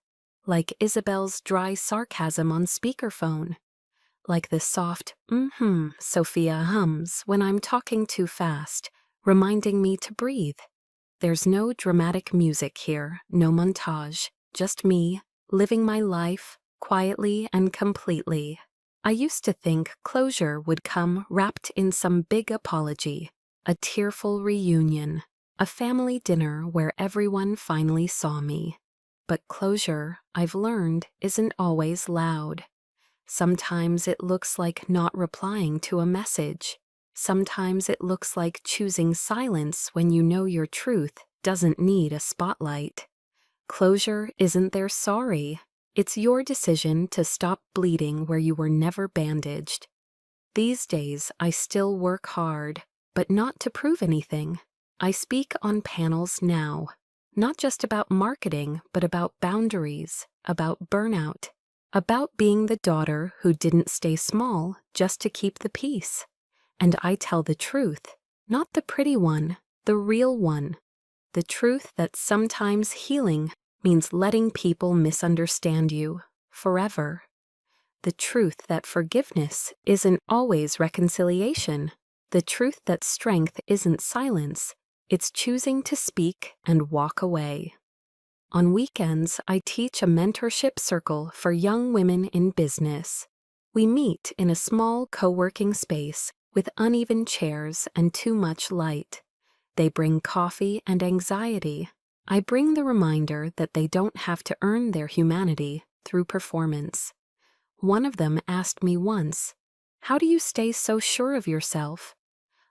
like Isabel's dry sarcasm on speakerphone, like the soft Sophia hums when I'm talking too fast, reminding me to breathe. There's no dramatic music here, no montage, just me, living my life, quietly and completely. I used to think closure would come wrapped in some big apology, a tearful reunion, a family dinner where everyone finally saw me. But closure, I've learned, isn't always loud. Sometimes it looks like not replying to a message. Sometimes it looks like choosing silence when you know your truth doesn't need a spotlight. Closure isn't their sorry. It's your decision to stop bleeding where you were never bandaged. These days, I still work hard, but not to prove anything. I speak on panels now, not just about marketing, but about boundaries, about burnout, about being the daughter who didn't stay small just to keep the peace. And I tell the truth, not the pretty one, the real one. The truth that sometimes healing means letting people misunderstand you forever. The truth that forgiveness isn't always reconciliation. The truth that strength isn't silence. It's choosing to speak and walk away. On weekends, I teach a mentorship circle for young women in business. We meet in a small co-working space with uneven chairs and too much light. They bring coffee and anxiety. I bring the reminder that they don't have to earn their humanity through performance. One of them asked me once, "How do you stay so sure of yourself?"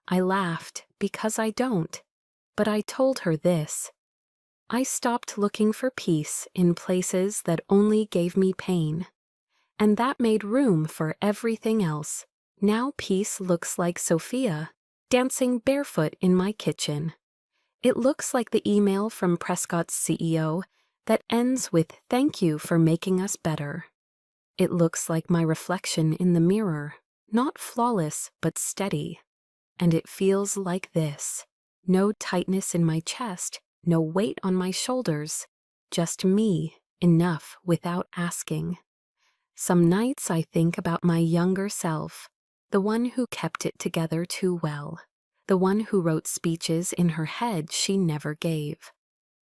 I laughed because I don't. But I told her this. I stopped looking for peace in places that only gave me pain. And that made room for everything else. Now peace looks like Sophia, dancing barefoot in my kitchen. It looks like the email from Prescott's CEO that ends with "Thank you for making us better." It looks like my reflection in the mirror, not flawless but steady. And it feels like this. No tightness in my chest, no weight on my shoulders, just me, enough without asking. Some nights I think about my younger self, the one who kept it together too well, the one who wrote speeches in her head she never gave,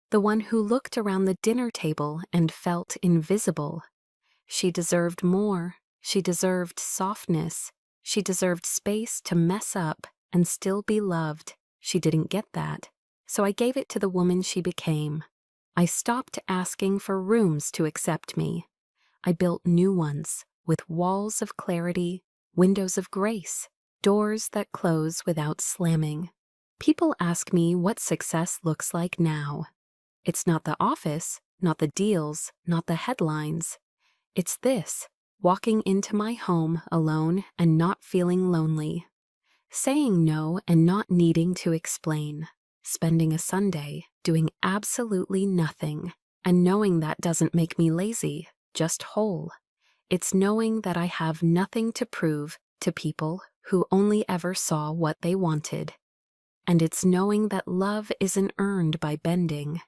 the one who looked around the dinner table and felt invisible. She deserved more. She deserved softness. She deserved space to mess up and still be loved. She didn't get that, so I gave it to the woman she became. I stopped asking for rooms to accept me. I built new ones, with walls of clarity, windows of grace, doors that close without slamming. People ask me what success looks like now. It's not the office, not the deals, not the headlines. It's this, walking into my home alone and not feeling lonely. Saying no and not needing to explain. Spending a Sunday doing absolutely nothing, and knowing that doesn't make me lazy, just whole. It's knowing that I have nothing to prove to people who only ever saw what they wanted. And it's knowing that love isn't earned by bending.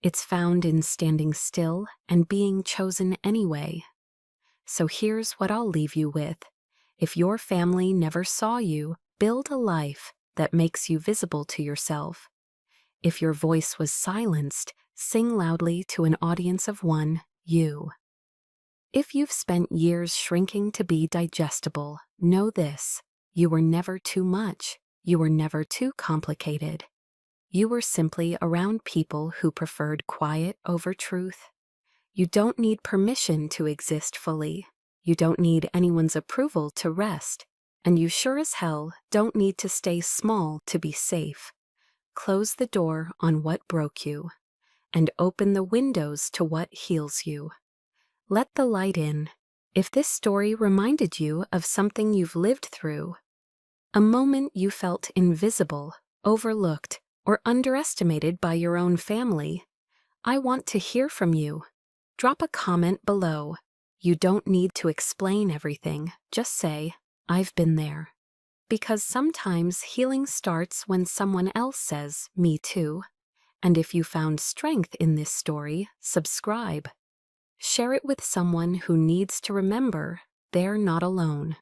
It's found in standing still and being chosen anyway. So here's what I'll leave you with. If your family never saw you, build a life that makes you visible to yourself. If your voice was silenced, sing loudly to an audience of one, you. If you've spent years shrinking to be digestible, know this: you were never too much. You were never too complicated. You were simply around people who preferred quiet over truth. You don't need permission to exist fully. You don't need anyone's approval to rest. And you sure as hell don't need to stay small to be safe. Close the door on what broke you, and open the windows to what heals you. Let the light in. If this story reminded you of something you've lived through, a moment you felt invisible, overlooked, or underestimated by your own family, I want to hear from you. Drop a comment below. You don't need to explain everything. Just say, I've been there. Because sometimes healing starts when someone else says, me too. And if you found strength in this story, subscribe. Share it with someone who needs to remember they're not alone.